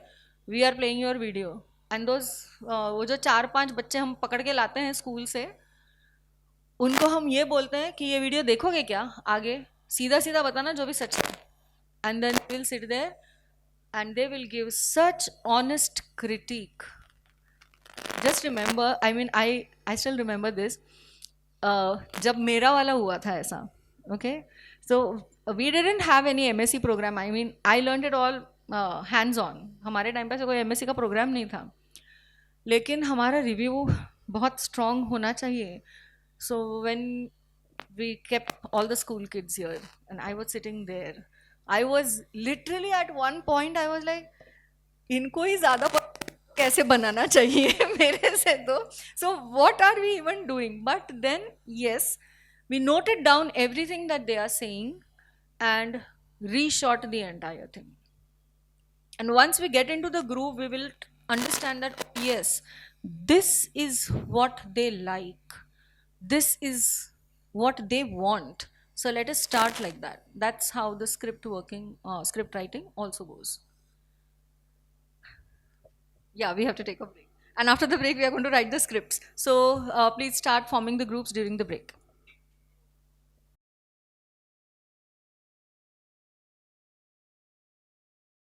we are playing your video and those, वो जो 4-5 बच्चे हम पकड़ के लाते हैं स्कूल से, उनको हम ये बोलते हैं कि ये वीडियो देखोगे क्या आगे, सीधा सीधा बताना जो भी सच है, and then will sit there and they will give such honest critique. Just remember, I mean, I still remember this. जब मेरा वाला हुआ था ऐसा, okay, so we didn't have any MSc program. I mean, I learned it all hands on. हमारे time पे से कोई MSc का प्रोग्राम नहीं था, लेकिन हमारा रिव्यू बहुत स्ट्रॉन्ग होना चाहिए. So when we kept all the school kids here and I was sitting there, I was literally at one point I was like, इनको ही ज़्यादा कैसे बनाना चाहिए मेरे से तो. So what are we even doing? But then yes, we noted down everything that they are saying and reshot the entire thing. And once we get into the groove, we will understand that yes, this is what they like, this is what they want. So let us start like that. That's how the script writing also goes. Yeah, we have to take a break, and after the break we are going to write the scripts. So please start forming the groups during the break.